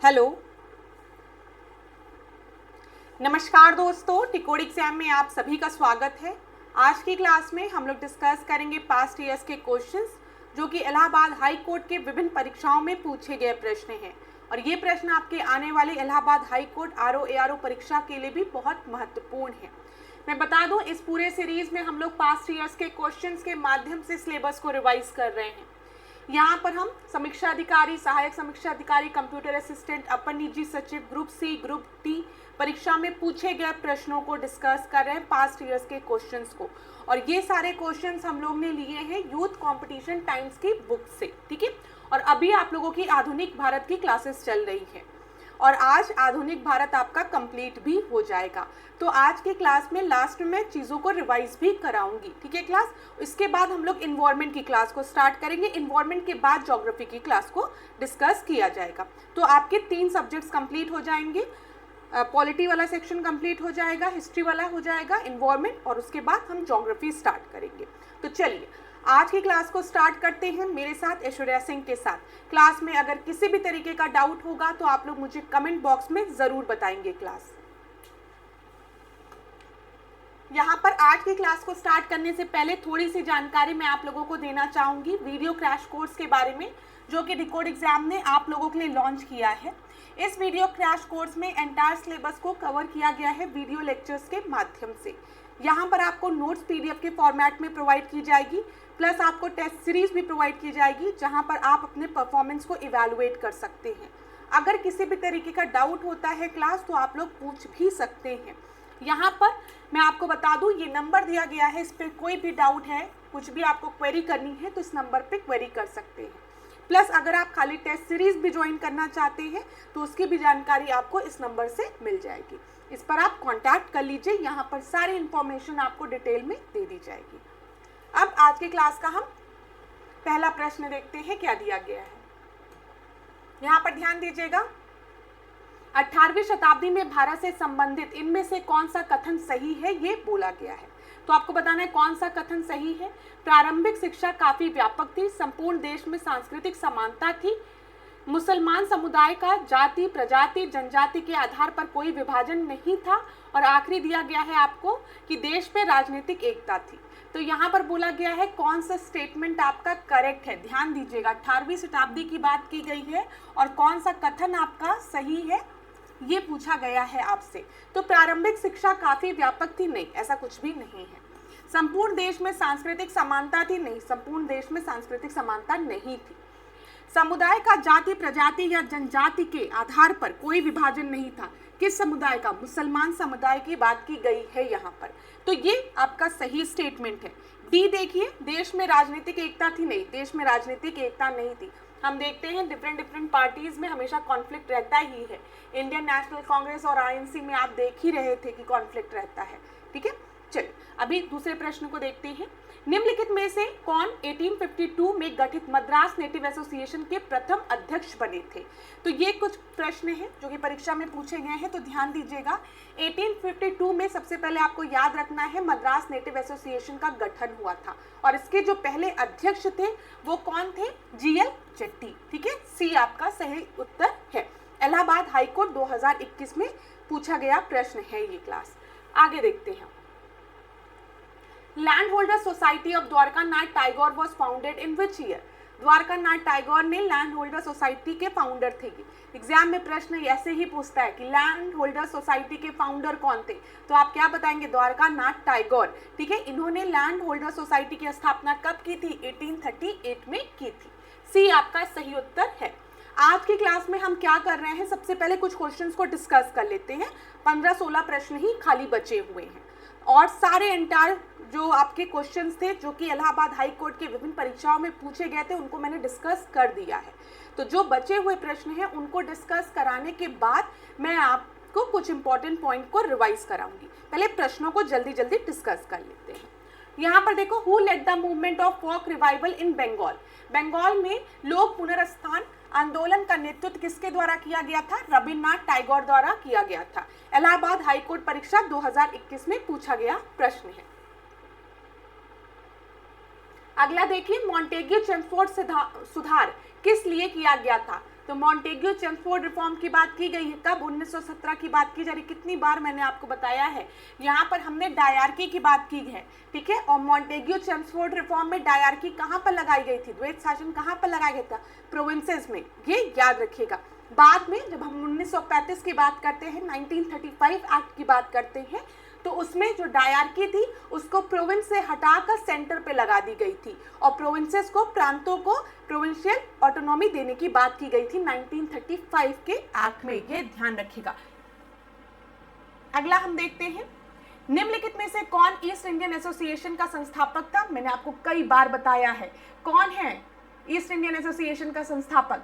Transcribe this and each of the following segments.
Hello, नमस्कार दोस्तों, टिकोड exam में आप सभी का स्वागत है। आज की क्लास में हम लोग डिस्कस करेंगे पास्ट ईयर्स के क्वेश्चंस जो कि इलाहाबाद हाई कोर्ट के विभिन्न परीक्षाओं में पूछे गए प्रश्न हैं और ये प्रश्न आपके आने वाले Allahabad high court RO ARO परीक्षा के लिए भी बहुत महत्वपूर्ण है। मैं बता दूं, इस पूरे सीरीज में हम लोग पास्ट ईयर्स के क्वेश्चंस के माध्यम से सिलेबस को रिवाइज कर रहे हैं। यहाँ पर हम समीक्षा अधिकारी, सहायक समीक्षा अधिकारी, कंप्यूटर असिस्टेंट, अपर निजी सचिव, ग्रुप सी, ग्रुप टी परीक्षा में पूछे गए प्रश्नों को डिस्कस कर रहे हैं, पास्ट ईयर्स के क्वेश्चंस को। और ये सारे क्वेश्चंस हम लोग ने लिए हैं यूथ कंपटीशन टाइम्स की बुक से, ठीक है। और अभी आप लोगों की आधुनिक भारत की क्लासेस चल रही है और आज आधुनिक भारत आपका कंप्लीट भी हो जाएगा। तो आज की क्लास में लास्ट में चीज़ों को रिवाइज भी कराऊंगी, ठीक है क्लास। इसके बाद हम लोग इन्वायरमेंट की क्लास को स्टार्ट करेंगे। इन्वायरमेंट के बाद ज्योग्राफी की क्लास को डिस्कस किया जाएगा। तो आपके 3 सब्जेक्ट्स कंप्लीट हो जाएंगे। पॉलिटी वाला सेक्शन कंप्लीट हो जाएगा, हिस्ट्री वाला हो जाएगा, इन्वायरमेंट, और उसके बाद हम ज्योग्राफी स्टार्ट करेंगे। तो चलिए आज की क्लास को स्टार्ट करते हैं मेरे साथ, ऐश्वर्या सिंह के साथ। क्लास में अगर किसी भी तरीके का डाउट होगा तो आप लोग मुझे कमेंट बॉक्स में ज़रूर बताएंगे। क्लास यहाँ पर आज की क्लास को स्टार्ट करने से पहले थोड़ी सी जानकारी मैं आप लोगों को देना चाहूँगी वीडियो क्रैश कोर्स के बारे में, जो कि टिकोड एग्जाम ने आप लोगों के लिए लॉन्च किया है। इस वीडियो क्रैश कोर्स में एंटायर सिलेबस को कवर किया गया है वीडियो लेक्चर्स के माध्यम से। यहाँ पर आपको नोट्स पीडीएफ के फॉर्मेट में प्रोवाइड की जाएगी, प्लस आपको टेस्ट सीरीज भी प्रोवाइड की जाएगी जहाँ पर आप अपने परफॉर्मेंस को इवैल्यूएट कर सकते हैं। अगर किसी भी तरीके का डाउट होता है क्लास तो आप लोग पूछ भी सकते हैं। यहाँ पर मैं आपको बता दूँ, ये नंबर दिया गया है, इस पर कोई भी डाउट है, कुछ भी आपको क्वेरी करनी है तो इस नंबर पे क्वेरी कर सकते हैं। प्लस अगर आप खाली टेस्ट सीरीज भी ज्वाइन करना चाहते हैं तो उसकी भी जानकारी आपको इस नंबर से मिल जाएगी। इस पर आप कांटेक्ट कर लीजिए, यहाँ पर सारी इन्फॉर्मेशन आपको डिटेल में दे दी जाएगी। अब आज की क्लास का हम पहला प्रश्न देखते हैं क्या दिया गया है। यहाँ पर ध्यान दीजिएगा, 18वीं शताब्दी में भारत से संबंधित इनमें से कौन सा कथन सही है, ये बोला गया है। तो आपको बताना है कौन सा कथन सही है। प्रारंभिक शिक्षा काफी व्यापक थी, संपूर्ण देश में सांस्कृतिक समानता थी, मुसलमान समुदाय का जाति, प्रजाति, जनजाति के आधार पर कोई विभाजन नहीं था, और आखिरी दिया गया है आपको कि देश में राजनीतिक एकता थी। तो यहाँ पर बोला गया है कौन सा स्टेटमेंट आपका करेक्ट है। ध्यान दीजिएगा, 18वीं शताब्दी की बात की गई है और कौन सा कथन आपका सही है ये पूछा गया है आपसे। तो प्रारंभिक शिक्षा काफी व्यापक थी, नहीं, ऐसा कुछ भी नहीं है। संपूर्ण देश में सांस्कृतिक समानता थी, नहीं, संपूर्ण देश में सांस्कृतिक समानता नहीं थी। समुदाय का जाति, प्रजाति या जनजाति के आधार पर कोई विभाजन नहीं था। किस समुदाय का? मुसलमान समुदाय की बात की गई है यहाँ पर। तो ये आपका सही स्टेटमेंट है। डी देखिए, देश में राजनीतिक एकता थी, नहीं, देश में राजनीतिक एकता नहीं थी। हम देखते हैं डिफरेंट पार्टीज में हमेशा कॉन्फ्लिक्ट रहता ही है। इंडियन नेशनल कांग्रेस और आईएनसी में आप देख ही रहे थे कि कॉन्फ्लिक्ट रहता है, ठीक है। चलिए अभी दूसरे प्रश्न को देखते हैं। निम्नलिखित में से कौन 1852 में गठित मद्रास नेटिव एसोसिएशन के प्रथम अध्यक्ष बने थे? तो ये कुछ प्रश्न हैं जो कि परीक्षा में पूछे गए हैं, तो ध्यान दीजिएगा। 1852 में सबसे पहले आपको याद रखना है मद्रास नेटिव एसोसिएशन का गठन हुआ था, और इसके जो पहले अध्यक्ष थे वो कौन थे? जीएल जेट्टी, ठीक है। सी आपका सही उत्तर है। इलाहाबाद हाईकोर्ट 2021 में पूछा गया प्रश्न है ये। क्लास आगे देखते हैं। Land holder society of Dwarka Nath Tagore was founded in which year? Dwarka Nath Tagore ने लैंड होल्डर सोसाइटी के फाउंडर थे। एग्जाम में प्रश्न ऐसे ही पूछता है कि लैंड होल्डर सोसाइटी के फाउंडर कौन थे, तो आप क्या बताएंगे? द्वारका नाथ टैगोर, ठीक है। इन्होंने लैंड होल्डर सोसाइटी की स्थापना कब की थी? 1838 में की थी। सी आपका सही उत्तर है। आज की क्लास में हम क्या कर रहे हैं, सबसे पहले कुछ क्वेश्चंस को डिस्कस कर लेते हैं। 15-16 प्रश्न ही खाली बचे हुए हैं और सारे एंटायर जो आपके क्वेश्चंस थे जो कि इलाहाबाद हाई कोर्ट के विभिन्न परीक्षाओं में पूछे गए थे उनको मैंने डिस्कस कर दिया है। तो जो बचे हुए प्रश्न हैं उनको डिस्कस कराने के बाद मैं आपको कुछ इंपॉर्टेंट पॉइंट को रिवाइज कराऊंगी। पहले प्रश्नों को जल्दी जल्दी डिस्कस कर लेते हैं। यहाँ पर देखो, who led the movement of folk revival in Bengal? Bengal में लोक पुनरुत्थान आंदोलन का नेतृत्व किसके द्वारा किया गया था? रविन्द्रनाथ टैगोर द्वारा किया गया था। इलाहाबाद हाईकोर्ट परीक्षा 2021 में पूछा गया प्रश्न है। अगला देखिए, मॉन्टेग्यू चेम्सफोर्ड सुधार किस लिए किया गया था? तो मॉन्टेग्यू चेम्सफोर्ड रिफॉर्म की बात की गई है कब? 1917 की बात की जा रही। कितनी बार मैंने आपको बताया है, यहाँ पर हमने डायरकी की बात की है, ठीक है। और मॉन्टेग्यू चेम्सफोर्ड रिफॉर्म में डायरकी कहाँ पर लगाई गई थी? द्वैत शासन कहाँ पर लगाया गया था? प्रोविंसेस में, ये याद रखिएगा। बाद में जब हम 1935 की बात करते हैं, 1935 एक्ट की बात करते हैं, तो उसमें जो डायरकी थी उसको प्रोविंस से हटाकर सेंटर पे लगा दी गई थी और प्रोविंसेस को, प्रांतों को प्रोविंशियल ऑटोनॉमी देने की बात की गई थी 1935 के एक्ट में, ये ध्यान रखिएगा। अगला हम देखते हैं, निम्नलिखित में से कौन ईस्ट इंडियन एसोसिएशन का संस्थापक था? मैंने आपको कई बार बताया है, कौन है ईस्ट इंडियन एसोसिएशन का संस्थापक?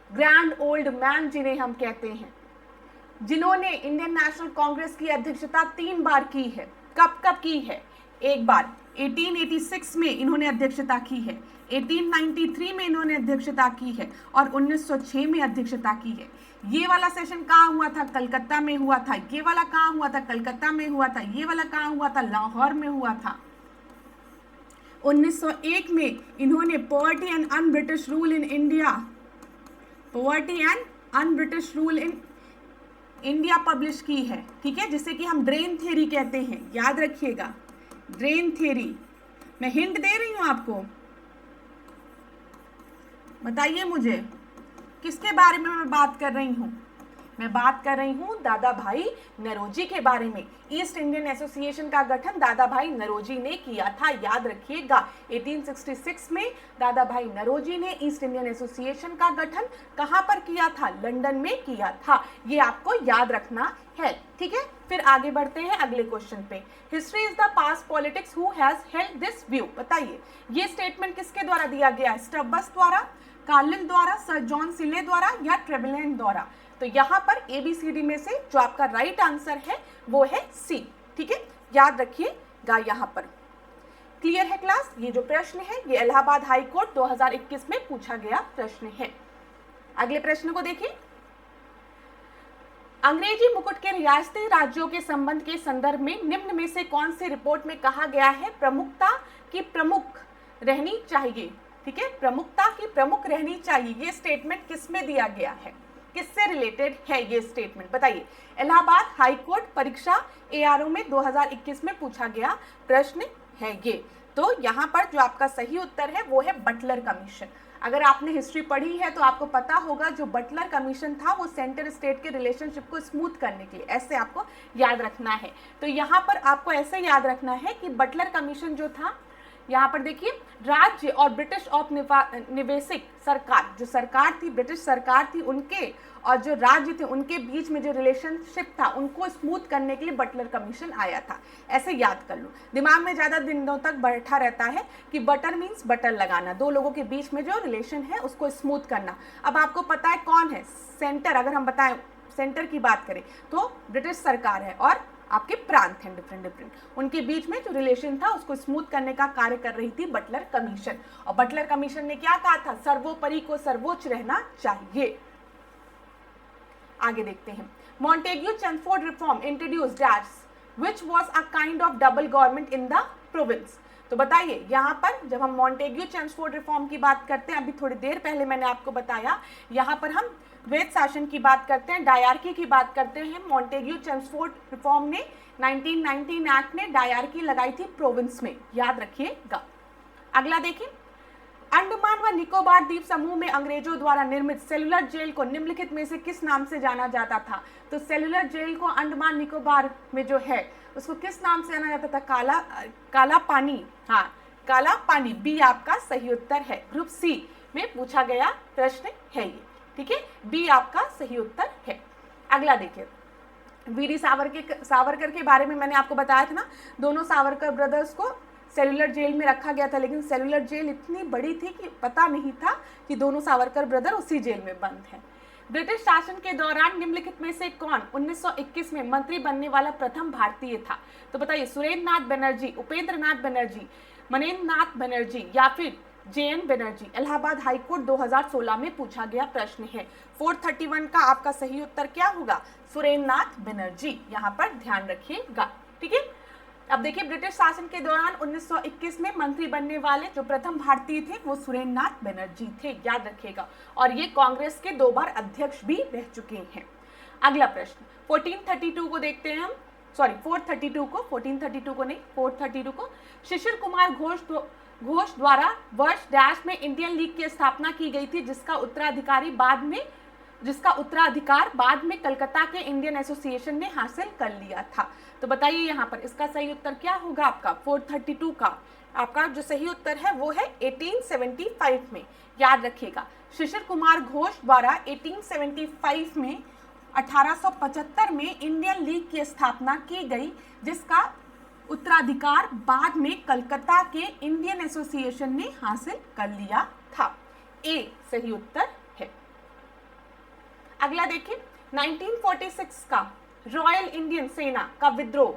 ग्रैंड ओल्ड मैन जिन्हें हम कहते हैं, जिन्होंने इंडियन नेशनल कांग्रेस की अध्यक्षता 3 बार की है। कब कब की है? एक बार 1886 में इन्होंने अध्यक्षता की है, 1893 में इन्होंने अध्यक्षता की है और 1906 में अध्यक्षता की है। ये वाला सेशन कहाँ हुआ था? कलकत्ता में हुआ था। ये वाला कहाँ हुआ था? कलकत्ता में हुआ था। ये वाला कहाँ हुआ था? लाहौर में हुआ था। 1901 में इन्होंने poverty and un British rule in India, poverty and un British rule in India publish की है, ठीक है, जिसे कि हम ड्रेन थ्योरी कहते हैं, याद रखिएगा, ड्रेन थ्योरी। मैं हिंट दे रही हूं आपको, बताइए मुझे किसके बारे में मैं बात कर रही हूं? मैं बात कर रही हूं दादा भाई नरोजी के बारे में। ईस्ट इंडियन एसोसिएशन का गठन दादा भाई नरोजी ने किया था, याद रखिएगा। 1866 में दादा भाई नरोजी ने ईस्ट इंडियन एसोसिएशन का गठन कहां पर किया था? लंदन में किया था। ये आपको याद रखना है, ठीक है। फिर आगे बढ़ते हैं अगले क्वेश्चन पे। History is the past politics who has held this view. बताइए ये स्टेटमेंट किसके द्वारा दिया गया है? स्टब्बस द्वारा, कार्लिन द्वारा, सर जॉन सिले द्वारा या ट्रेवलैंड द्वारा? तो यहाँ पर ABCD में से जो आपका राइट आंसर है वो है C, ठीक है, याद रखिएगा। यहाँ पर क्लियर है क्लास? ये जो प्रश्न है ये इलाहाबाद हाई कोर्ट 2021 में पूछा गया प्रश्न है। अगले प्रश्न को देखिए, अंग्रेजी मुकुट के रियासती राज्यों के संबंध के संदर्भ में निम्न में से कौन सी रिपोर्ट में कहा गया है प्रमुखता की प्रमुख रहनी चाहिए? ठीक है, प्रमुखता की प्रमुख रहनी चाहिए, ये स्टेटमेंट किस में दिया गया है, किससे रिलेटेड है ये स्टेटमेंट? बताइए। इलाहाबाद हाई कोर्ट परीक्षा ARO में 2021 में पूछा गया प्रश्न है ये। तो यहाँ पर जो आपका सही उत्तर है वो है बटलर कमीशन। अगर आपने हिस्ट्री पढ़ी है तो आपको पता होगा जो बटलर कमीशन था वो सेंटर स्टेट के रिलेशनशिप को स्मूथ करने के लिए, ऐसे आपको याद रखना है। तो यहाँ पर आपको ऐसे याद रखना है कि बटलर कमीशन जो था, यहाँ पर देखिए, राज्य और ब्रिटिश औपनिवेशिक सरकार, जो सरकार थी, ब्रिटिश सरकार थी, उनके और जो राज्य थे उनके बीच में जो रिलेशनशिप था उनको स्मूथ करने के लिए बटलर कमीशन आया था। ऐसे याद कर लो, दिमाग में ज़्यादा दिनों तक बैठा रहता है कि बटर मीन्स बटर लगाना, दो लोगों के बीच में जो रिलेशन है उसको स्मूथ करना। अब आपको पता है कौन है सेंटर, अगर हम बताएं सेंटर की बात करें तो ब्रिटिश सरकार है और आपके प्रांत हैं डिफरेंट, उनके बीच में जो रिलेशन था उसको स्मूथ करने का कार्य कर रही थी बटलर कमीशन। और बटलर कमीशन ने क्या कहा था? सर्वोपरि को सर्वोच्च रहना चाहिए। आगे देखते हैं, Montagu Chelmsford reform introduced as which was a kind of double government in the province. तो बताइए, यहाँ पर जब हम मॉन्टेग्यू चेम्सफोर्ड रिफॉर्म की बात करते हैं, अभी थोड़ी देर पहले मैंने आपको बताया, यहाँ पर हम द्वैत शासन की बात करते हैं, डायरकी की बात करते हैं। मॉन्टेग्यू चेम्सफोर्ड रिफॉर्म ने 1919 एक्ट में डायरकी लगाई थी प्रोविंस में, याद रखिएगा। अगला देखिए, अंडमान व निकोबार द्वीप समूह में अंग्रेजों द्वारा निर्मित सेलुलर जेल को निम्नलिखित में से किस नाम से जाना जाता था? तो सेलुलर जेल को अंडमान निकोबार में जो है उसको किस नाम से जाना जाता था? काला पानी। हाँ, काला पानी, बी आपका सही उत्तर है। ग्रुप C में पूछा गया प्रश्न है ये, ठीक है, बी आपका सही उत्तर है। अगला देखिए, वीडी सावरकर के बारे में मैंने आपको बताया था ना, दोनों सावरकर ब्रदर्स को सेलुलर जेल में रखा गया था, लेकिन सेलुलर जेल इतनी बड़ी थी कि पता नहीं था कि दोनों सावरकर ब्रदर उसी जेल में बंद हैं। ब्रिटिश शासन के दौरान निम्नलिखित में से कौन 1921 में मंत्री बनने वाला प्रथम भारतीय था? तो बताइए, सुरेंद्र नाथ बनर्जी, उपेंद्र नाथ बनर्जी, मनेंद्र नाथ बनर्जी या फिर JN बनर्जी? इलाहाबाद हाईकोर्ट 2016 में पूछा गया प्रश्न है। 431 का आपका सही उत्तर क्या होगा? सुरेंद्र नाथ बनर्जी, यहाँ पर ध्यान रखिएगा, ठीक है। अब देखिए, ब्रिटिश शासन के दौरान 1921 में मंत्री बनने वाले जो प्रथम भारतीय थे वो सुरेंद्र नाथ बनर्जी थे, याद रखिएगा। और ये कांग्रेस के 2 बार अध्यक्ष भी रह चुके हैं। अगला प्रश्न 1432 को देखते हैं हम, सॉरी 432 को नहीं, 432 को। शिशिर कुमार घोष द्वारा वर्ष डैश में इंडियन लीग की स्थापना की गई थी, जिसका उत्तराधिकार बाद में कलकत्ता के इंडियन एसोसिएशन ने हासिल कर लिया था। तो बताइए यहाँ पर इसका सही उत्तर क्या होगा आपका 432 का। आपका जो सही उत्तर है वो है 1875 में, याद रखिएगा। शिशिर कुमार घोष द्वारा 1875 में 1875 में इंडियन लीग की स्थापना की गई, जिसका उत्तराधिकार बाद में कलकत्ता के इंडियन एसोसिएशन ने हासिल कर लिया था। ए सही उत्तर है। अगला देखिए, 1946 का रॉयल इंडियन सेना का विद्रोह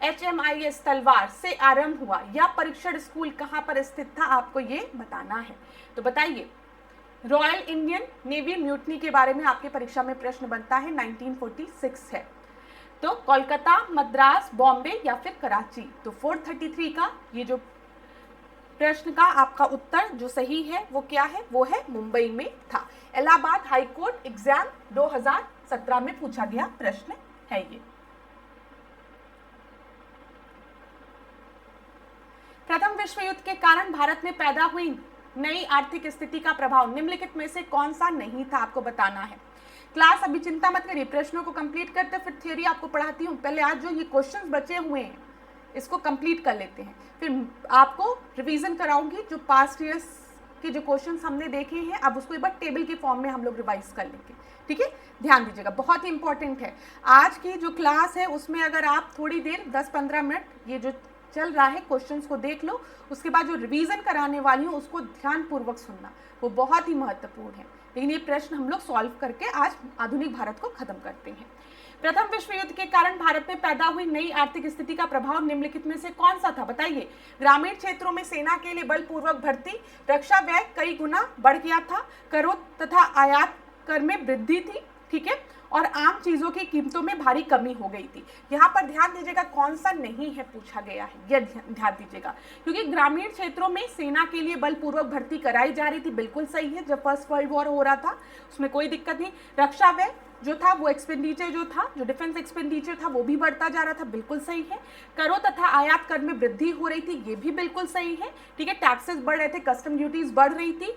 HMIS तलवार से आरंभ हुआ। यह परीक्षण स्कूल कहां पर स्थित था, आपको ये बताना है। तो बताइए, रॉयल इंडियन नेवी म्यूटनी के बारे में आपके परीक्षा में प्रश्न बनता है, 1946 है। तो कोलकाता, मद्रास, बॉम्बे या फिर कराची। तो 433 का ये जो प्रश्न का आपका उत्तर जो सही है वो क्या है, वो है मुंबई में था। इलाहाबाद हाई कोर्ट एग्जाम 2017 में पूछा गया प्रश्न है ये। प्रथम विश्व युद्ध के कारण भारत में पैदा हुई नई आर्थिक स्थिति का प्रभाव निम्नलिखित में से कौन सा नहीं था, आपको बताना है। क्लास अभी चिंता मत करिए, प्रश्नों को कंप्लीट करते फिर थ्योरी आपको पढ़ाती हूँ। पहले आज जो ये क्वेश्चंस बचे हुए हैं इसको कंप्लीट कर लेते हैं, फिर आपको रिवीजन कराऊंगी। जो पास्ट ईयर्स के जो क्वेश्चंस हमने देखे हैं, अब उसको एक बार टेबल के फॉर्म में हम लोग रिवाइज कर लेंगे, ठीक है। ध्यान दीजिएगा, बहुत ही इंपॉर्टेंट है। आज की जो क्लास है उसमें अगर आप थोड़ी देर 10-15 मिनट ये जो चल रहा है क्वेश्चंस को देख लो, उसके बाद जो रिवीजन कराने वाली हूँ उसको ध्यानपूर्वक सुनना, वो बहुत ही महत्वपूर्ण है। लेकिन ये प्रश्न हम लोग सॉल्व करके आज आधुनिक भारत को खत्म करते हैं। प्रथम विश्व युद्ध के कारण भारत में पैदा हुई नई आर्थिक स्थिति का प्रभाव निम्नलिखित में से कौन सा था, बताइए। ग्रामीण क्षेत्रों में सेना के लिए बलपूर्वक भर्ती, रक्षा व्यय कई गुना बढ़ गया था, करों तथा आयात कर में वृद्धि थी, ठीक है, और आम चीजों की कीमतों में भारी कमी हो गई थी। यहाँ पर ध्यान दीजिएगा कौन सा नहीं है पूछा गया है, यह ध्यान दीजिएगा, क्योंकि ग्रामीण क्षेत्रों में सेना के लिए बलपूर्वक भर्ती कराई जा रही थी, बिल्कुल सही है। जब फर्स्ट वर्ल्ड वॉर हो रहा था उसमें कोई दिक्कत नहीं। रक्षा व्यय जो था वो एक्सपेंडिचर जो था, जो डिफेंस एक्सपेंडिचर था वो भी बढ़ता जा रहा था, बिल्कुल सही है। करों तथा आयात कर में वृद्धि हो रही थी, ये भी बिल्कुल सही है, ठीक है। टैक्सेस बढ़ रहे थे, कस्टम ड्यूटीज बढ़ रही थी,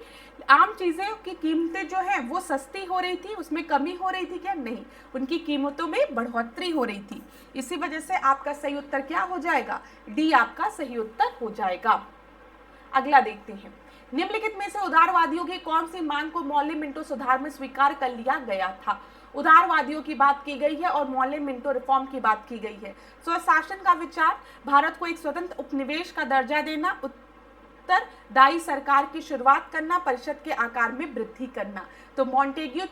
आम चीज़ों की कीमतें जो है वो सस्ती हो रही थी, उसमें कमी हो रही थी क्या, नहीं, उनकी कीमतों में बढ़ोतरी हो रही थी। इसी वजह से आपका सही उत्तर क्या हो जाएगा, डी आपका सही उत्तर हो जाएगा। अगला देखते हैं, निम्नलिखित में से उदारवादियों की कौन सी मांग को मौलिक मिंटो सुधार में स्वीकार कर लिया गया था। उदारवादियों की बात की गई है और मौलिक मिंटो रिफॉर्म की बात की गई है। स्वशासन का विचार, भारत को एक स्वतंत्र उपनिवेश का दर्जा देना, उत्तरदायी सरकार की शुरुआत करना, परिषद के आकार में वृद्धि करना। तो मौलिक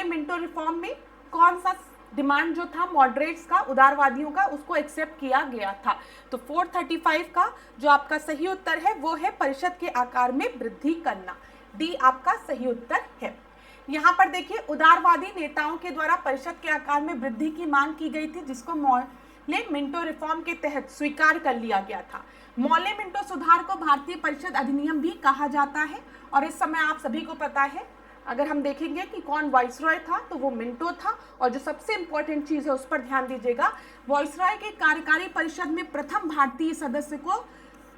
मिंटो रिफॉर्म में कौन सा डिमांड जो था मॉडरेट्स का, उदारवादियों का, उसको एक्सेप्ट किया गया था। तो 435 का जो आपका सही उत्तर है वो है परिषद के आकार में वृद्धि करना, डी आपका सही उत्तर है। यहाँ पर देखिए, उदारवादी नेताओं के द्वारा परिषद के आकार में वृद्धि की मांग की गई थी, जिसको मौलिक मिंटो रिफॉर्म के तहत स्वीकार कर लिया गया था। मौलिक मिंटो सुधार को भारतीय परिषद अधिनियम भी कहा जाता है, और इस समय आप सभी को पता है, अगर हम देखेंगे कि कौन वाइसरॉय था तो वो मिंटो था। और जो सबसे इंपॉर्टेंट चीज है उस पर ध्यान दीजिएगा, वाइसरॉय के कार्यकारी परिषद में प्रथम भारतीय सदस्य को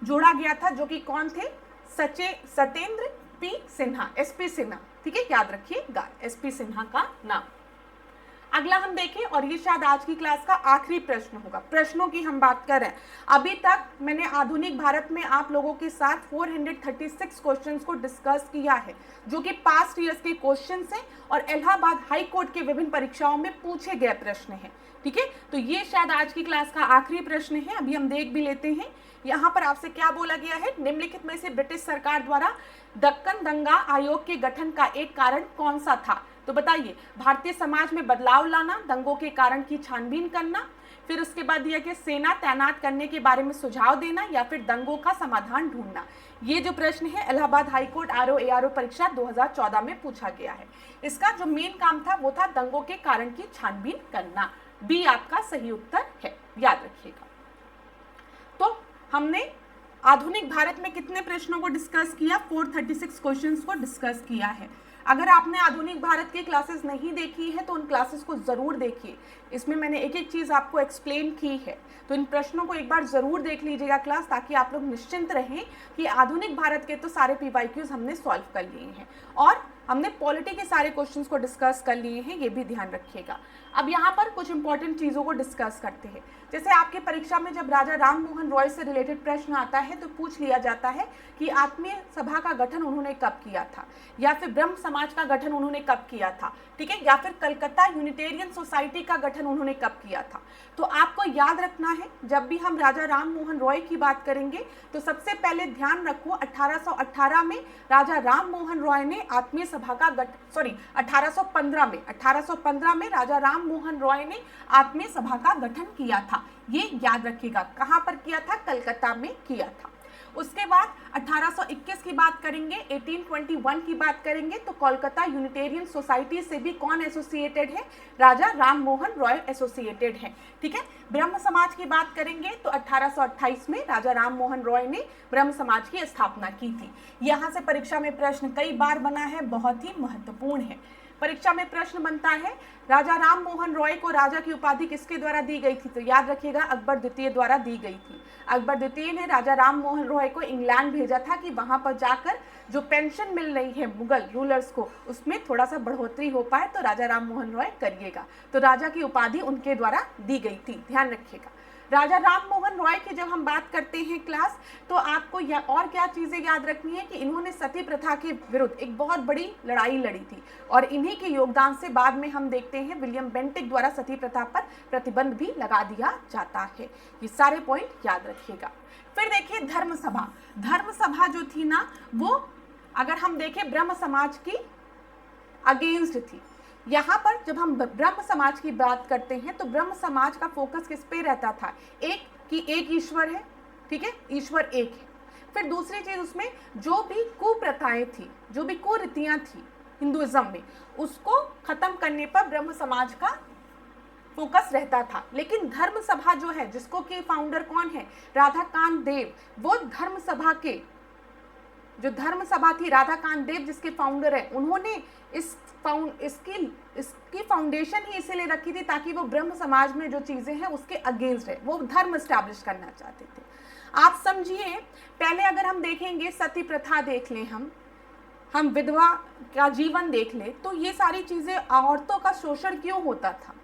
जोड़ा गया था, जो कि कौन थे, सत्येंद्र पी सिन्हा, SP सिन्हा, ठीक है, याद रखिएगा SP सिन्हा का नाम। अगला हम देखें, और ये शायद आज की क्लास का आखिरी प्रश्न होगा। प्रश्नों की हम बात कर रहे हैं, अभी तक मैंने आधुनिक भारत में आप लोगों के साथ 436 क्वेश्चंस को डिस्कस किया है, जो कि पास्ट ईयर्स के क्वेश्चंस हैं और इलाहाबाद हाई कोर्ट के विभिन्न परीक्षाओं में पूछे गए प्रश्न हैं, ठीक है। तो ये शायद आज की क्लास का आखिरी प्रश्न है, अभी हम देख भी लेते हैं। यहाँ पर आपसे क्या बोला गया है, निम्नलिखित में से ब्रिटिश सरकार द्वारा दक्कन दंगा आयोग के गठन का एक कारण कौन सा था। तो बताइए, भारतीय समाज में बदलाव लाना, दंगों के कारण की छानबीन करना, फिर उसके बाद दिया कि सेना तैनात करने के बारे में सुझाव देना, या फिर दंगों का समाधान ढूंढना। ये जो प्रश्न है इलाहाबाद हाईकोर्ट RO ARO परीक्षा 2014 में पूछा गया है। इसका जो मेन काम था वो था दंगों के कारण की छानबीन करना, बी आपका सही उत्तर है, याद रखिएगा। तो हमने आधुनिक भारत में कितने प्रश्नों को डिस्कस किया? 436 क्वेश्चंस को डिस्कस किया है। अगर आपने आधुनिक भारत की क्लासेस नहीं देखी है तो उन क्लासेस को ज़रूर देखिए, इसमें मैंने एक एक चीज़ आपको एक्सप्लेन की है। तो इन प्रश्नों को एक बार ज़रूर देख लीजिएगा क्लास, ताकि आप लोग निश्चिंत रहें कि आधुनिक भारत के तो सारे PYQs हमने सॉल्व कर लिए हैं और हमने पॉलिटी के सारे क्वेश्चंस को डिस्कस कर लिए हैं, ये भी ध्यान रखिएगा। अब यहाँ पर कुछ इंपॉर्टेंट चीज़ों को डिस्कस करते हैं। जैसे आपकी परीक्षा में जब राजा राम मोहन रॉय से रिलेटेड प्रश्न आता है तो पूछ लिया जाता है कि आत्मीय सभा का गठन उन्होंने कब किया था, या फिर ब्रह्म समाज का गठन उन्होंने कब किया था, ठीक है, या फिर कलकत्ता यूनिटेरियन सोसाइटी का गठन उन्होंने कब किया था। तो आपको याद रखना है, जब भी हम राजा राम मोहन रॉय की बात करेंगे तो सबसे पहले ध्यान रखो 1818 में राजा राम मोहन रॉय ने आत्मीय सभा का 1815 में राजा राम मोहन रॉय ने आत्मीय सभा का गठन किया था। ये याद रखिएगा, कहाँ पर किया था? कलकत्ता में किया था। उसके बाद 1821 की बात करेंगे, 1821 की बात करेंगे तो कोलकाता यूनिटेरियन सोसाइटी से भी कौन एसोसिएटेड है? राजा राम मोहन रॉय एसोसिएटेड है, ठीक है। ब्रह्म समाज की बात करेंगे तो 1828 में राजा राम मोहन रॉय ने ब्रह्म समाज की स्थापना की थी। यहाँ से परीक्षा में प्रश्न कई बार बना है, बहुत ही महत्वपूर्ण है। परीक्षा में प्रश्न बनता है राजा राम मोहन रॉय को राजा की उपाधि किसके द्वारा दी गई थी? तो याद रखिएगा अकबर द्वितीय द्वारा दी गई थी। अकबर द्वितीय ने राजा राम मोहन रॉय को इंग्लैंड भेजा था कि वहां पर जाकर जो पेंशन मिल रही है मुगल रूलर्स को उसमें थोड़ा सा बढ़ोतरी हो पाए, तो राजा राम मोहन रॉय करिएगा। तो राजा की उपाधि उनके द्वारा दी गई थी, ध्यान रखिएगा। राजा राम मोहन रॉय की जब हम बात करते हैं क्लास, तो आपको और क्या चीज़ें याद रखनी है कि इन्होंने सती प्रथा के विरुद्ध एक बहुत बड़ी लड़ाई लड़ी थी और इन्हीं के योगदान से बाद में हम देखते हैं विलियम बेंटिक द्वारा सती प्रथा पर प्रतिबंध भी लगा दिया जाता है। ये सारे पॉइंट याद रखिएगा। फिर देखिए धर्म सभा। धर्म सभा जो थी ना, वो अगर हम देखें ब्रह्म समाज की अगेंस्ट थी। यहाँ पर जब हम ब्रह्म समाज की बात करते हैं तो ब्रह्म समाज का फोकस किस पे रहता था? एक कि एक ईश्वर है, ठीक है, ईश्वर एक है। फिर दूसरी चीज उसमें जो भी कुप्रथाएं थी, जो भी कुरीतियां थी हिंदुइज्म में, उसको खत्म करने पर ब्रह्म समाज का फोकस रहता था। लेकिन धर्म सभा जो है, जिसको कि फाउंडर कौन है? राधाकांत देव। वो धर्म सभा के जो धर्म सभा थी, राधाकांत देव जिसके फाउंडर है, उन्होंने इसकी फाउंडेशन ही इसीलिए रखी थी ताकि वो ब्रह्म समाज में जो चीजें हैं उसके अगेंस्ट है, वो धर्म एस्टैब्लिश करना चाहते थे। आप समझिए, पहले अगर हम देखेंगे सती प्रथा देख लें, हम विधवा का जीवन देख ले, तो ये सारी चीजें, औरतों का शोषण क्यों होता था?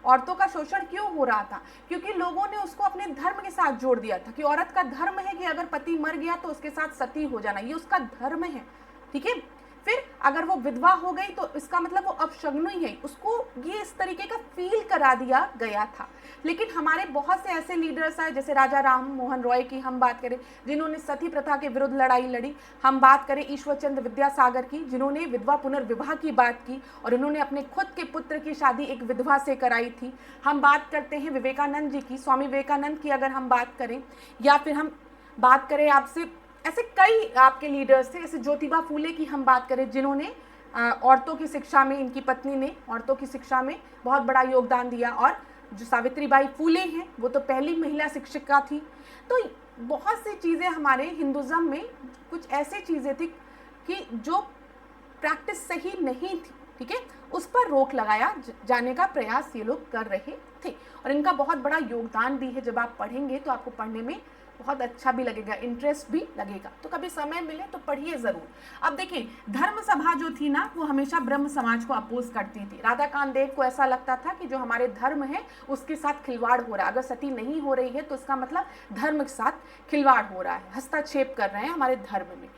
औरतों का शोषण क्यों हो रहा था? क्योंकि लोगों ने उसको अपने धर्म के साथ जोड़ दिया था कि औरत का धर्म है कि अगर पति मर गया तो उसके साथ सती हो जाना, ये उसका धर्म है, ठीक है। फिर अगर वो विधवा हो गई तो इसका मतलब वो अपशगुनी है, उसको ये इस तरीके का फील करा दिया गया था। लेकिन हमारे बहुत से ऐसे लीडर्स आए, जैसे राजा राम मोहन रॉय की हम बात करें, जिन्होंने सती प्रथा के विरुद्ध लड़ाई लड़ी। हम बात करें ईश्वर चंद्र विद्यासागर की, जिन्होंने विधवा पुनर्विवाह की बात की और उन्होंने अपने खुद के पुत्र की शादी एक विधवा से कराई थी। हम बात करते हैं विवेकानंद जी की, स्वामी विवेकानंद की अगर हम बात करें, या फिर हम बात करें आपसे, ऐसे कई आपके लीडर्स थे। जैसे ज्योतिबा फूले की हम बात करें, जिन्होंने औरतों की शिक्षा में, इनकी पत्नी ने औरतों की शिक्षा में बहुत बड़ा योगदान दिया। और जो सावित्रीबाई फूले हैं, वो तो पहली महिला शिक्षिका थी। तो बहुत सी चीज़ें हमारे हिंदुज़म में, कुछ ऐसी चीज़ें थी कि जो प्रैक्टिस सही नहीं थी, ठीक है, उस पर रोक लगाया जाने का प्रयास ये लोग कर रहे थे और इनका बहुत बड़ा योगदान भी है। जब आप पढ़ेंगे तो आपको पढ़ने में बहुत अच्छा भी लगेगा, इंटरेस्ट भी लगेगा। तो कभी समय मिले तो पढ़िए ज़रूर। अब देखिए, धर्म सभा जो थी ना, वो हमेशा ब्रह्म समाज को अपोज करती थी। राधाकांत देव को ऐसा लगता था कि जो हमारे धर्म है उसके साथ खिलवाड़ हो रहा है। अगर सती नहीं हो रही है तो इसका मतलब धर्म के साथ खिलवाड़ हो रहा है, हस्तक्षेप कर रहे हैं हमारे धर्म में।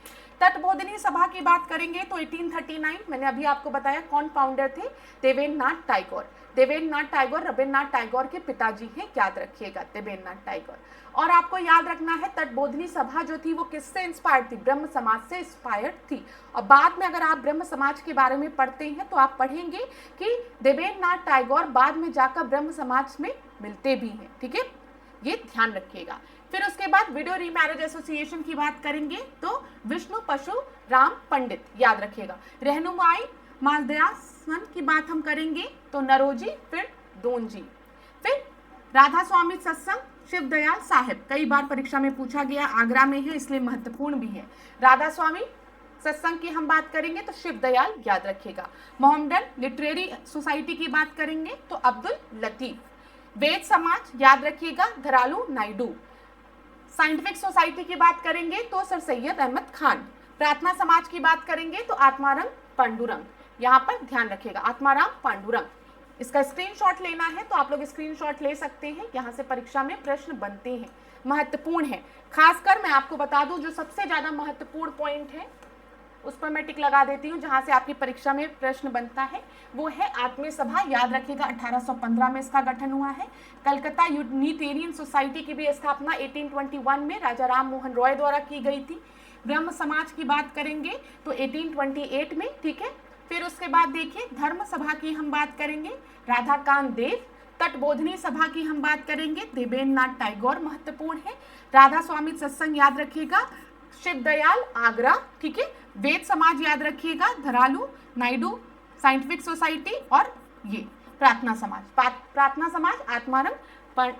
तटबोधिनी सभा की बात करेंगे तो 1839, मैंने अभी आपको बताया कौन फाउंडर थे? देवेंद्रनाथ टैगोर। देवेंद्रनाथ टैगोर रविन्द्रनाथ टैगोर के पिताजी हैं, याद रखिएगा, देवेंद्रनाथ टैगोर। और आपको याद रखना है, तटबोधिनी सभा जो थी वो किससे इंस्पायर्ड थी? ब्रह्म समाज से इंस्पायर्ड थी। और बाद में अगर आप ब्रह्म समाज के बारे में पढ़ते हैं तो आप पढ़ेंगे कि देवेंद्रनाथ टैगोर बाद में जाकर ब्रह्म समाज में मिलते भी हैं, ठीक है, ये ध्यान रखिएगा। फिर उसके बाद विडो रीमैरिज एसोसिएशन की बात करेंगे तो विष्णु पशु राम पंडित, याद रखिएगा। रहनुमाई मालदयासन की बात हम करेंगे तो नरोजी, फिर दोनजी। राधा स्वामी सत्संग शिव दयाल साहिब, कई बार परीक्षा में पूछा गया, आगरा में है इसलिए महत्वपूर्ण भी है। राधा स्वामी सत्संग की हम बात करेंगे तो शिव दयाल याद रखिएगा। मोहम्मडन लिटरेरी सोसाइटी की बात करेंगे तो अब्दुल लतीफ। वेद समाज याद रखिएगा, धरालू नायडू। साइंटिफिक सोसाइटी की बात करेंगे तो सर सैयद अहमद खान। प्रार्थना समाज की बात करेंगे तो आत्माराम पांडुरंग, यहाँ पर ध्यान रखिएगा आत्माराम पांडुरंग। इसका स्क्रीनशॉट लेना है तो आप लोग स्क्रीनशॉट ले सकते हैं, यहाँ से परीक्षा में प्रश्न बनते हैं, महत्वपूर्ण है। खासकर मैं आपको बता दूं जो सबसे ज्यादा महत्वपूर्ण पॉइंट है उस पर मैं टिक लगा देती हूँ, जहाँ से आपकी परीक्षा में प्रश्न बनता है, वो है आत्मीय सभा। याद रखिएगा 1815 में इसका गठन हुआ है। कलकत्ता यूनिटेरियन सोसाइटी की भी स्थापना 1821 में राजा राम मोहन रॉय द्वारा की गई थी। ब्रह्म समाज की बात करेंगे तो 1828 में, ठीक है। फिर उसके बाद देखिए धर्म सभा की हम बात करेंगे, राधाकांत देव। तटबोधनी सभा की हम बात करेंगे, देवेंद्र नाथ टैगोर, महत्वपूर्ण है। राधा स्वामी सत्संग याद रखिएगा, शिव दयाल आगरा, ठीक है। वेद समाज याद रखिएगा, धरालू नायडू। साइंटिफिक सोसाइटी और ये प्रार्थना Samaj, Prarthana Samaj